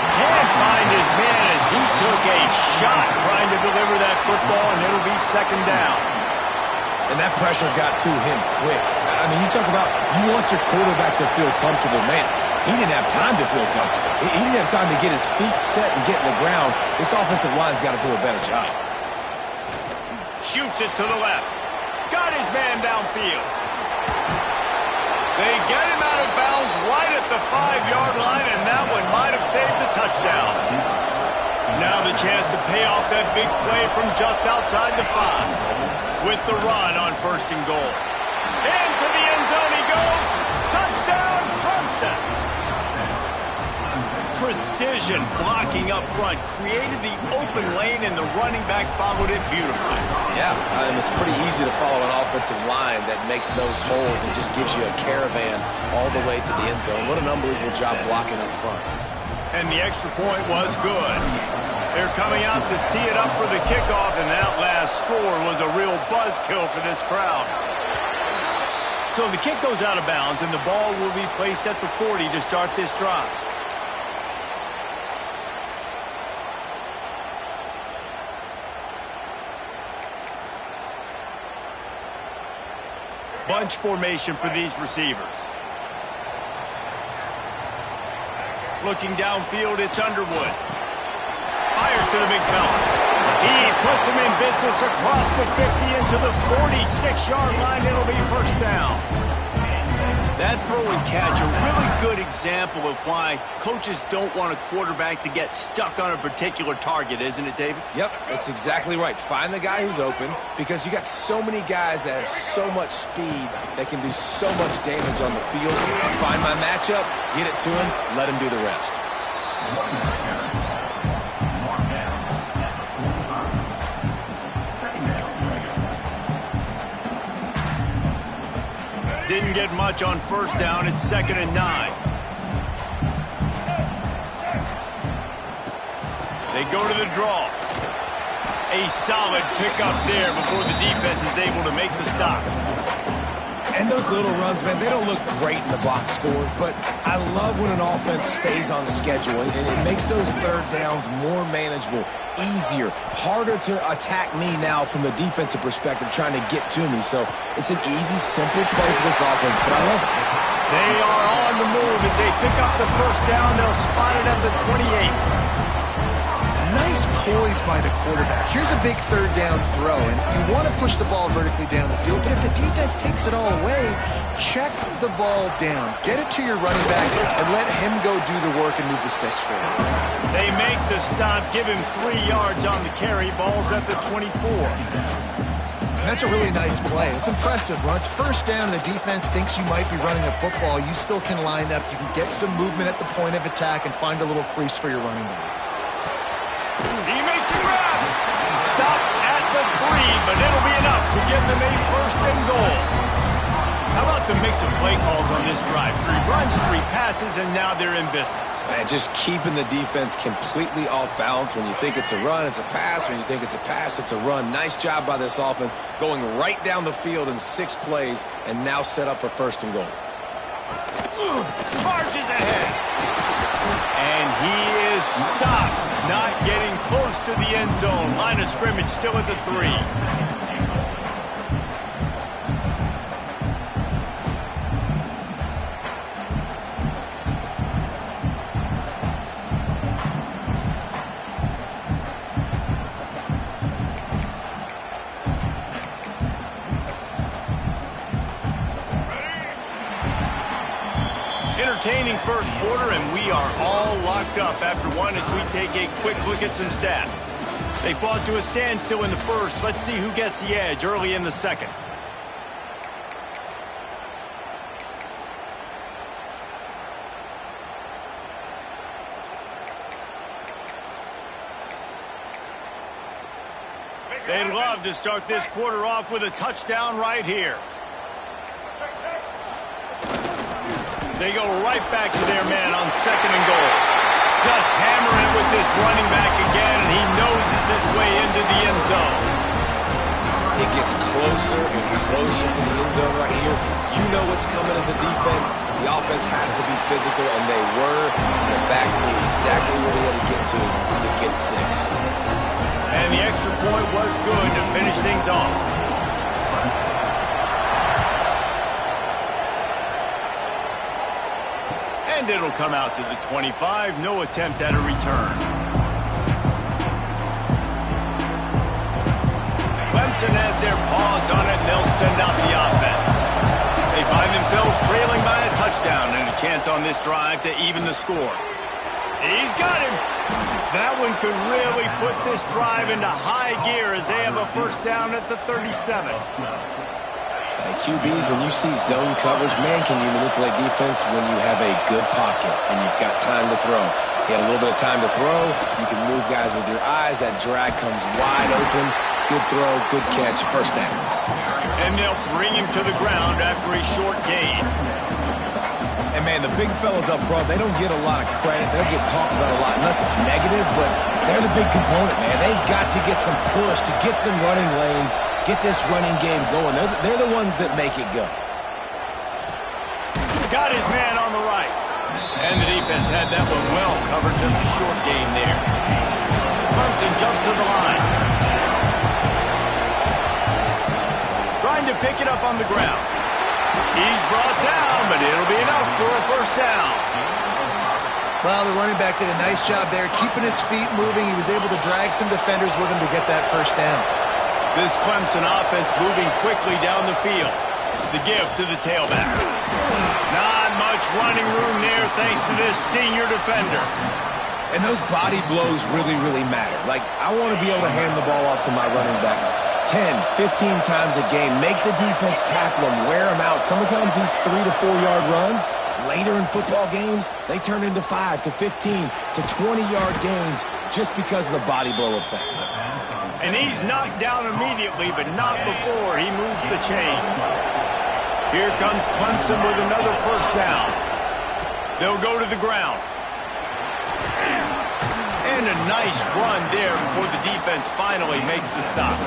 Can't find his man as he took a shot trying to deliver that football, and it'll be second down. And that pressure got to him quick. I mean, you talk about you want your quarterback to feel comfortable. Man, he didn't have time to feel comfortable. He didn't have time to get his feet set and get in the ground. This offensive line's got to do a better job. Shoots it to the left. Got his man downfield. They get him out of bounds right at the 5-yard line, and that one might have saved the touchdown. Now the chance to pay off that big play from just outside the 5. With the run on first and goal. Into the end zone he goes. Touchdown, Clemson. Precision blocking up front created the open lane, and the running back followed it beautifully. Yeah, it's pretty easy to follow an offensive line that makes those holes and just gives you a caravan all the way to the end zone. What an unbelievable job blocking up front. And the extra point was good. They're coming out to tee it up for the kickoff, and that last score was a real buzzkill for this crowd. So the kick goes out of bounds, and the ball will be placed at the 40 to start this drive. Bunch formation for these receivers. Looking downfield, it's Underwood. Fires to the big fella. He puts him in business across the 50 into the 46-yard line. It'll be first down. That throw and catch, a really good example of why coaches don't want a quarterback to get stuck on a particular target, isn't it, David? Yep, that's exactly right. Find the guy who's open, because you got so many guys that have so much speed that can do so much damage on the field. Find my matchup, get it to him, let him do the rest. Didn't get much on first down. It's 2nd and 9. They go to the draw. A solid pickup there before the defense is able to make the stop. And those little runs, man, they don't look great in the box score, but I love when an offense stays on schedule, and it makes those third downs more manageable, easier, harder to attack me now from the defensive perspective trying to get to me. So it's an easy, simple play for this offense, but I love it. They are on the move as they pick up the first down. They'll spot it at the 28. Nice poise by the quarterback. Here's a big third down throw, and you want to push the ball vertically down the field, but if the defense takes it all away, check the ball down. Get it to your running back and let him go do the work and move the sticks for you. They make the stop, give him 3 yards on the carry. Ball's at the 24. And that's a really nice play. It's impressive. When it's first down and the defense thinks you might be running a football, you still can line up. You can get some movement at the point of attack and find a little crease for your running back. He makes him grab. Stop at the 3, but it'll be enough to give them a first and goal. How about the mix of play calls on this drive? 3 runs, 3 passes, and now they're in business. Man, just keeping the defense completely off balance. When you think it's a run, it's a pass. When you think it's a pass, it's a run. Nice job by this offense, going right down the field in 6 plays, and now set up for first and goal. Marches ahead. And he is stopped, not getting close to the end zone. Line of scrimmage still at the 3. Entertaining first quarter, and we are all locked up after one as we take a quick look at some stats. They fought to a standstill in the first. Let's see who gets the edge early in the second. They'd love to start this quarter off with a touchdown right here. They go right back to their man on 2nd and goal. Just hammering with this running back again, and he noses his way into the end zone. It gets closer and closer to the end zone right here. You know what's coming as a defense. The offense has to be physical, and they were. And the back knew exactly where they had to get 6. And the extra point was good to finish things off. And it'll come out to the 25. No attempt at a return. Clemson has their paws on it, and they'll send out the offense. They find themselves trailing by a touchdown and a chance on this drive to even the score. He's got him. That one could really put this drive into high gear as they have a first down at the 37. QBs, when you see zone coverage, man, can you manipulate defense when you have a good pocket and you've got time to throw. You got a little bit of time to throw. You can move guys with your eyes. That drag comes wide open. Good throw, good catch, first down. And they'll bring him to the ground after a short gain. And, man, the big fellas up front, they don't get a lot of credit. They'll get talked about a lot unless it's negative, but they're the big component, man. They've got to get some push, to get some running lanes, get this running game going. They're the ones that make it go. Got his man on the right. And the defense had that one well covered, just a short gain there. Clemson jumps to the line. Trying to pick it up on the ground. He's brought down, but it'll be enough for a first down. Well, the running back did a nice job there, keeping his feet moving. He was able to drag some defenders with him to get that first down. This Clemson offense moving quickly down the field. The give to the tailback. Not much running room there thanks to this senior defender. And those body blows really, really matter. Like, I want to be able to hand the ball off to my running back 10, 15 times a game. Make the defense tackle them, wear them out. Sometimes these 3 to 4 yard runs, later in football games, they turn into 5 to 15 to 20-yard gains just because of the body blow effect. And he's knocked down immediately, but not before he moves the chains. Here comes Clemson with another first down. They'll go to the ground. And a nice run there before the defense finally makes the stop.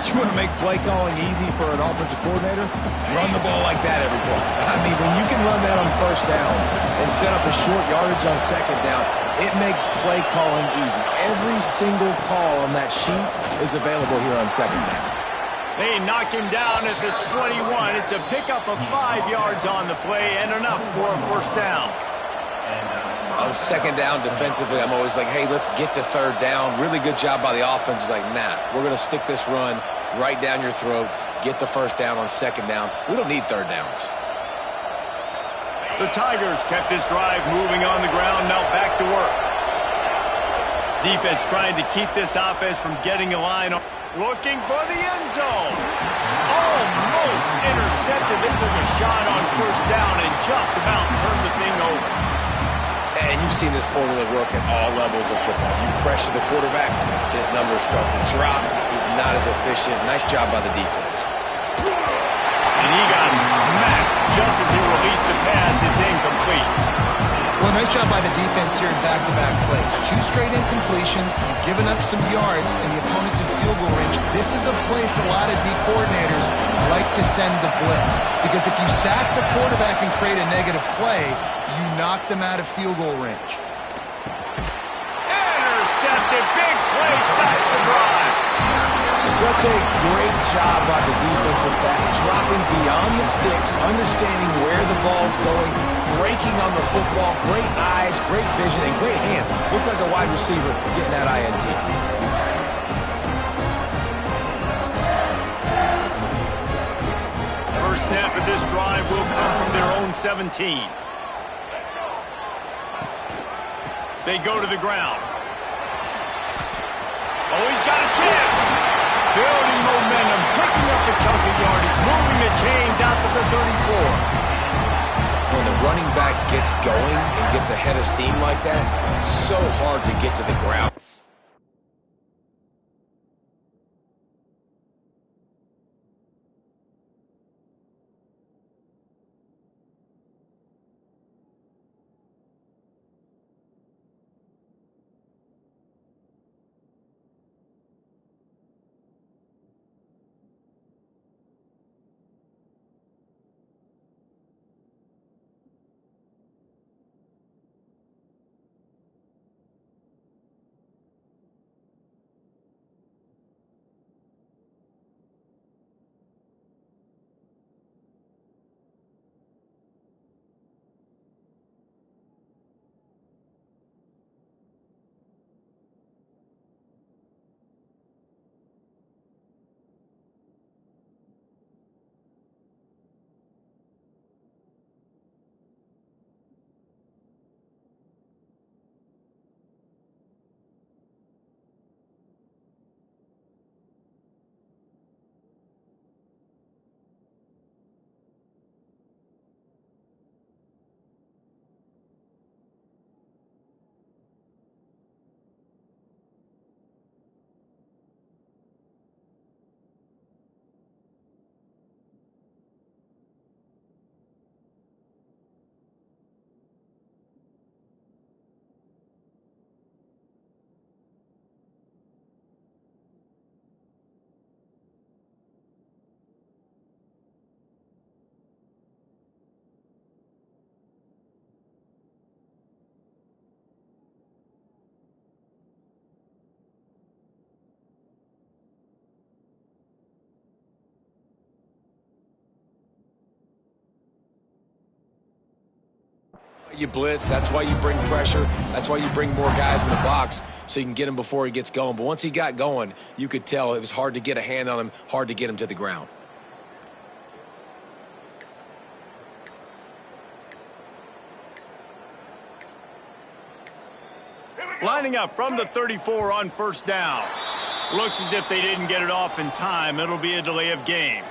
You want to make play calling easy for an offensive coordinator? Run the ball like that every play. I mean, when you can run that on first down and set up a short yardage on second down, it makes play calling easy. Every single call on that sheet is available here on second down. They knock him down at the 21. It's a pickup of 5 yards on the play and enough for a first down. On second down defensively, I'm always like, hey, let's get to third down. Really good job by the offense. It's like, nah, we're going to stick this run right down your throat, get the first down on second down. We don't need third downs. The Tigers kept this drive moving on the ground, now back to work. Defense trying to keep this offense from getting a line. Looking for the end zone. Almost intercepted. They took a shot on first down and just about turned the thing over. And you've seen this formula work at all levels of football. You pressure the quarterback, his numbers start to drop. He's not as efficient. Nice job by the defense. And he got smacked just as he released the pass. It's incomplete. Well, nice job by the defense here in back-to-back plays. 2 straight incompletions. You've given up some yards, and the opponent's in field goal range. This is a place a lot of D coordinators like to send the blitz. Because if you sack the quarterback and create a negative play, you knock them out of field goal range. Intercepted. Big play. Stops the drive. Such a great job by the defense at that. Dropping beyond the sticks, understanding where the ball's going, breaking on the football, great eyes, great vision, and great hands. Looked like a wide receiver getting that INT. First snap of this drive will come from their own 17. They go to the ground. Oh, he's got a chance. Building momentum, picking up a chunk of yardage, moving the chains out to the 34. When the running back gets going and gets ahead of steam like that, so hard to get to the ground. you blitz. That's why you bring pressure. That's why you bring more guys in the box so you can get him before he gets going. But once he got going, you could tell it was hard to get a hand on him, hard to get him to the ground. Lining up from the 34 on first down. Looks as if they didn't get it off in time. It'll be a delay of game.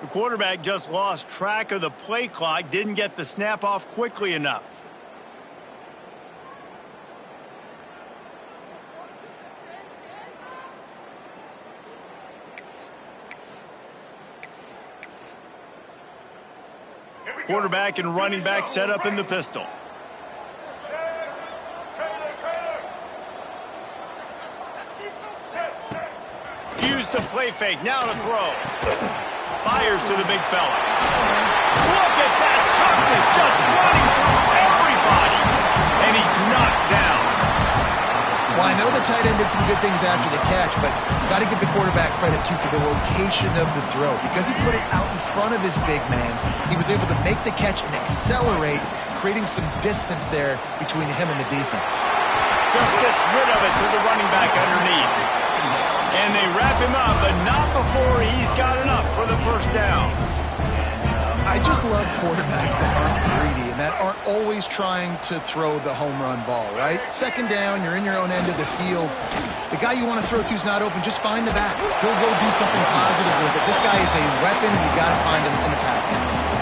The quarterback just lost track of the play clock, didn't get the snap off quickly enough. Quarterback and running back set up in the pistol. Use the play fake, now to throw. Fires to the big fella. Look at that toughness, just running through everybody. And he's knocked down. Well, I know the tight end did some good things after the catch, but you got to give the quarterback credit, too, for the location of the throw. Because he put it out in front of his big man, he was able to make the catch and accelerate, creating some distance there between him and the defense. Just gets rid of it to the running back underneath. And they wrap him up, but not before he's got enough for the first down. I just love quarterbacks that aren't greedy and that aren't always trying to throw the home run ball, right? Second down, you're in your own end of the field. The guy you want to throw to is not open. Just find the back. He'll go do something positive with it. This guy is a weapon, and you got to find him in the passing game.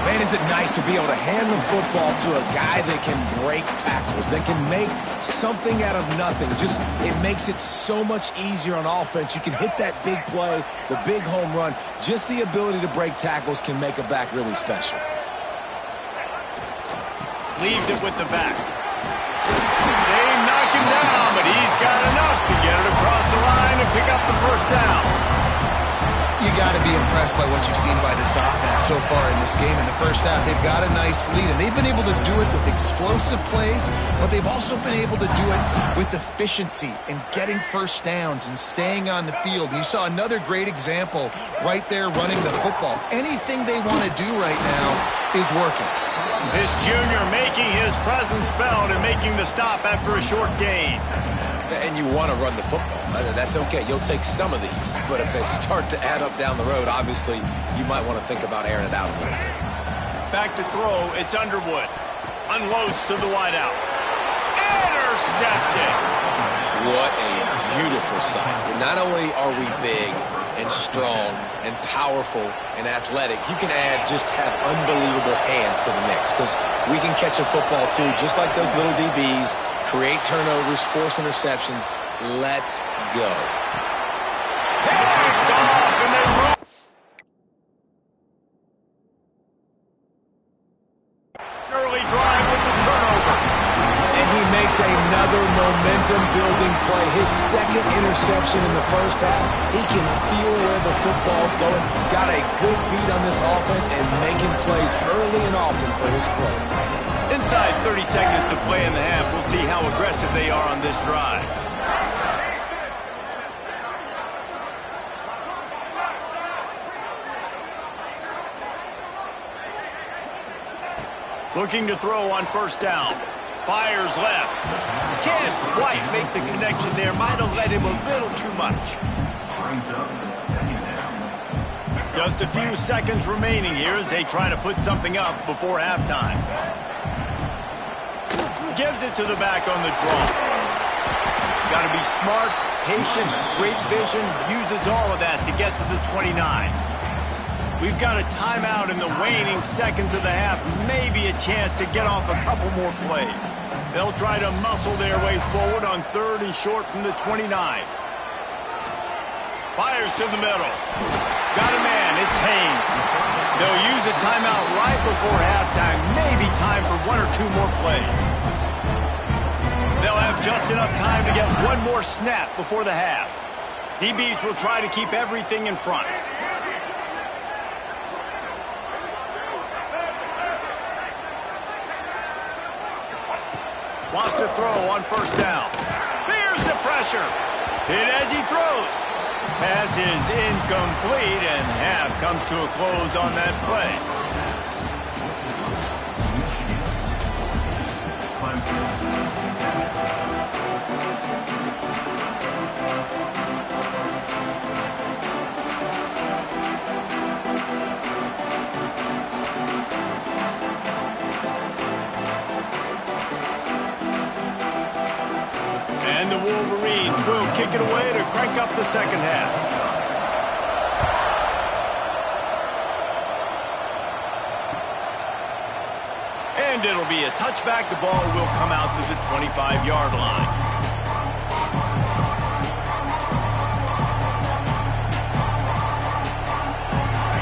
Man, is it nice to be able to hand the football to a guy that can break tackles, that can make something out of nothing. Just, it makes it so much easier on offense. You can hit that big play, the big home run. Just the ability to break tackles can make a back really special. Leaves it with the back. They knock him down, but he's got enough to get it across the line and pick up the first down. You got to be impressed by what you've seen by this offense so far in this game. In the first half, they've got a nice lead, and they've been able to do it with explosive plays, but they've also been able to do it with efficiency and getting first downs and staying on the field. And you saw another great example right there running the football. Anything they want to do right now is working. This junior making his presence felt and making the stop after a short gain. And you want to run the football. That's okay. You'll take some of these. But if they start to add up down the road, obviously, you might want to think about airing it out a little bit. Back to throw. It's Underwood. Unloads to the wideout. Intercepted. What a beautiful sight. And not only are we big and strong and powerful and athletic, you can have unbelievable hands to the mix, because we can catch a football too, just like those little DBs, create turnovers, force interceptions. Let's go. Picked off, and they run. Early drive with the turnover. And he makes another momentum-building play. His second interception in the first half. He can feel where the football's going. Got a good beat on this offense and making plays early and often for his club. Inside 30 seconds to play in the half. We'll see how aggressive they are on this drive. Looking to throw on first down. Fires left. Can't quite make the connection there. Might have led him a little too much. Just a few seconds remaining here as they try to put something up before halftime. Gives it to the back on the draw. Got to be smart, patient, great vision. Uses all of that to get to the 29. We've got a timeout in the waning seconds of the half. Maybe a chance to get off a couple more plays. They'll try to muscle their way forward on third and short from the 29. Fires to the middle. Got a man. It's Haynes. They'll use a timeout right before halftime. Maybe time for one or two more plays. They'll have just enough time to get one more snap before the half. DBs will try to keep everything in front. Wants to throw on first down. Here's the pressure. Hit as he throws. Pass is incomplete, and half comes to a close on that play. And the Wolverines will kick it away to crank up the second half. And it'll be a touchback. The ball will come out to the 25-yard line.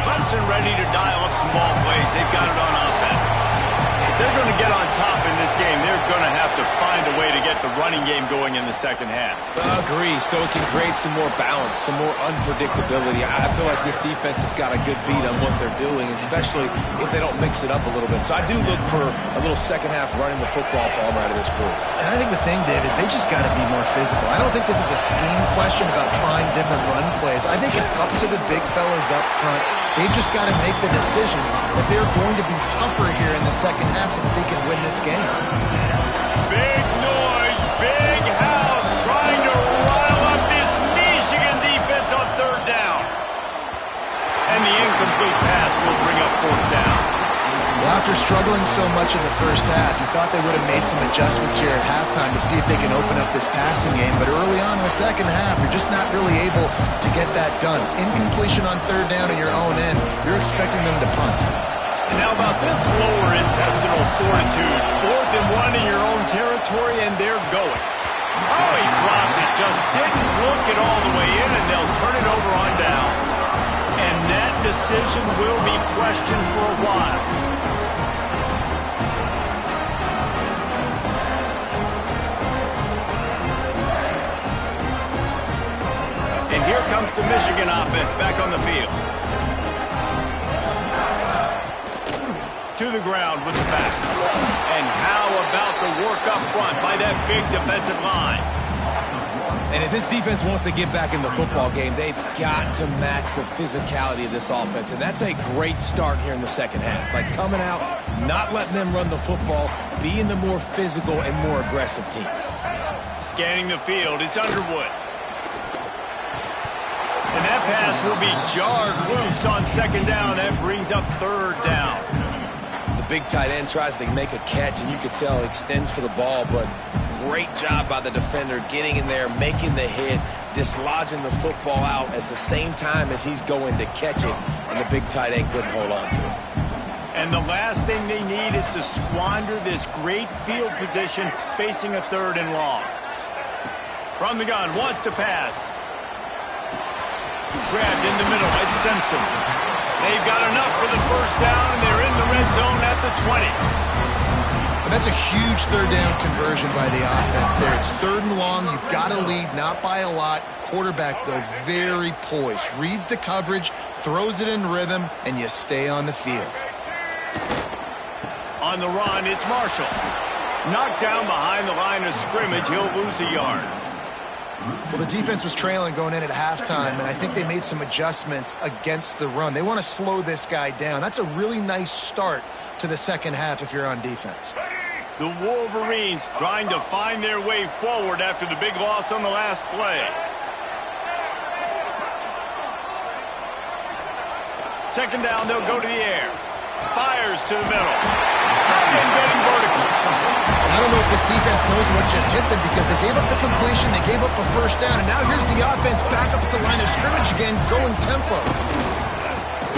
Clemson ready to dial up some ball plays. They've got it on offense. If they're going to get on top in this game, they're going to have to find a way to get the running game going in the second half. Agree, so it can create some more balance, some more unpredictability. I feel like this defense has got a good beat on what they're doing, especially if they don't mix it up a little bit. So I do look for a little second half running the football Palmer out of this group. And I think the thing, Dave, is they just got to be more physical. I don't think this is a scheme question about trying different run plays. I think it's up to the big fellas up front. They've just got to make the decision that they're going to be tougher here in the second half so that they can win this game. Big noise, big house, trying to rile up this Michigan defense on third down. And the incomplete pass will bring up fourth down. Well, after struggling so much in the first half, you thought they would have made some adjustments here at halftime to see if they can open up this passing game. But early on in the second half, you're just not really able to get that done. Incompletion on third down in your own end, you're expecting them to punt. And how about this lower intestinal fortitude? 4th and 1 in your own territory, and they're going. Oh, he dropped it. Just didn't look it all the way in, and they'll turn it over on downs. And that decision will be questioned for a while. And here comes the Michigan offense back on the field. To the ground with the back. And how about the work up front by that big defensive line? And if this defense wants to get back in the football game, they've got to match the physicality of this offense. And that's a great start here in the second half. Like coming out, not letting them run the football, being the more physical and more aggressive team. Scanning the field, it's Underwood. And that pass will be jarred loose on second down. That brings up third down. Big tight end tries to make a catch, and you could tell he extends for the ball, but great job by the defender getting in there, making the hit, dislodging the football out at the same time as he's going to catch it, and the big tight end couldn't hold on to it. And the last thing they need is to squander this great field position facing a third and long. From the gun, wants to pass. Grabbed in the middle, it's Simpson. They've got enough for the first down, and they're in the red zone at the 20. And that's a huge third down conversion by the offense there. It's third and long. You've got to lead, not by a lot. Quarterback, though, very poised. Reads the coverage, throws it in rhythm, and you stay on the field. On the run, it's Marshall. Knocked down behind the line of scrimmage. He'll lose a yard. Well, the defense was trailing going in at halftime, and I think they made some adjustments against the run. They want to slow this guy down. That's a really nice start to the second half if you're on defense. The Wolverines trying to find their way forward after the big loss on the last play. Second down, they'll go to the air. Fires to the middle. Tight end getting vertical. I don't know if this defense knows what just hit them because they gave up the completion, they gave up a first down, and now here's the offense back up at the line of scrimmage again, going tempo.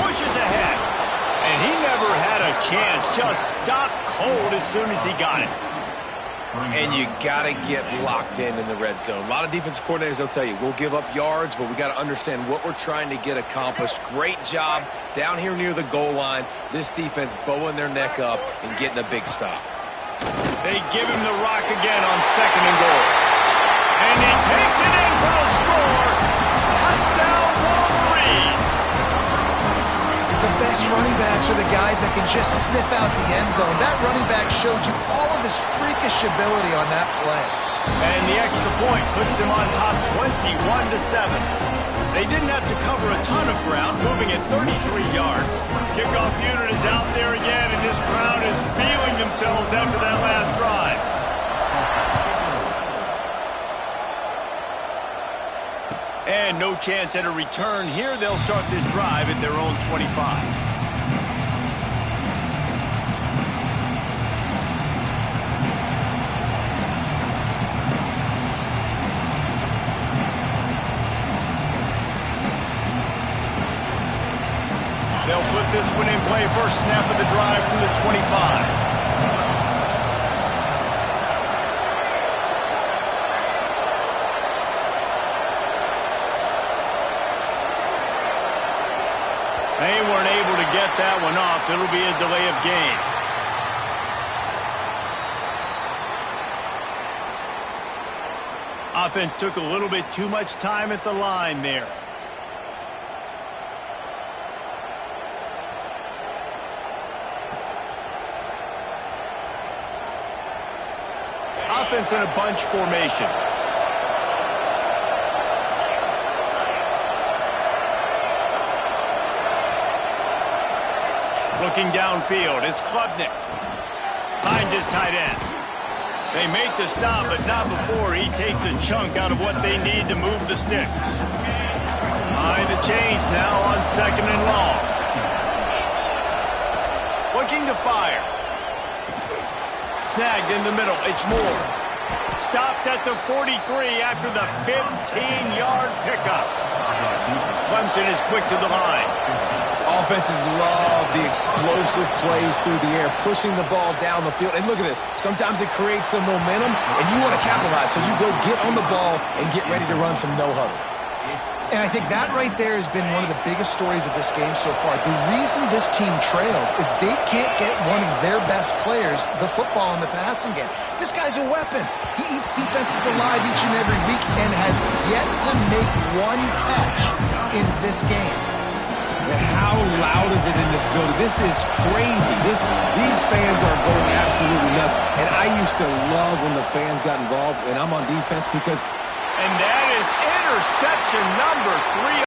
Pushes ahead. And he never had a chance. Just stopped cold as soon as he got it. And you got to get locked in the red zone. A lot of defense coordinators, they'll tell you, we'll give up yards, but we got to understand what we're trying to get accomplished. Great job down here near the goal line. This defense bowing their neck up and getting a big stop. They give him the rock again on second and goal. And he takes it in for the score. Touchdown, Wolverines. The best running backs are the guys that can just sniff out the end zone. That running back showed you all of his freakish ability on that play. And the extra point puts them on top 21-7. They didn't have to cover a ton of ground, moving at 33 yards. Kickoff unit is out there again, and this crowd is feeling themselves after that last drive. And no chance at a return here. They'll start this drive at their own 25. They'll put this one in play. First snap of the drive from the 25. They weren't able to get that one off. It'll be a delay of game. Offense took a little bit too much time at the line there. Offense in a bunch formation. Looking downfield, it's Klubnik. Finds his tight end. They make the stop, but not before he takes a chunk out of what they need to move the sticks. Behind the chains now on 2nd and long. Looking to fire. Snagged in the middle. It's Moore. Stopped at the 43 after the 15-yard pickup. Clemson is quick to the line. Offenses love the explosive plays through the air, pushing the ball down the field. And look at this. Sometimes it creates some momentum, and you want to capitalize. So you go get on the ball and get ready to run some no-huddle. And I think that right there has been one of the biggest stories of this game so far. The reason this team trails is they can't get one of their best players the football in the passing game. This guy's a weapon. He eats defenses alive each and every week and has yet to make one catch in this game. And how loud is it in this building? This is crazy. These fans are going absolutely nuts. And I used to love when the fans got involved, and I'm on defense because... And that is interception number 3.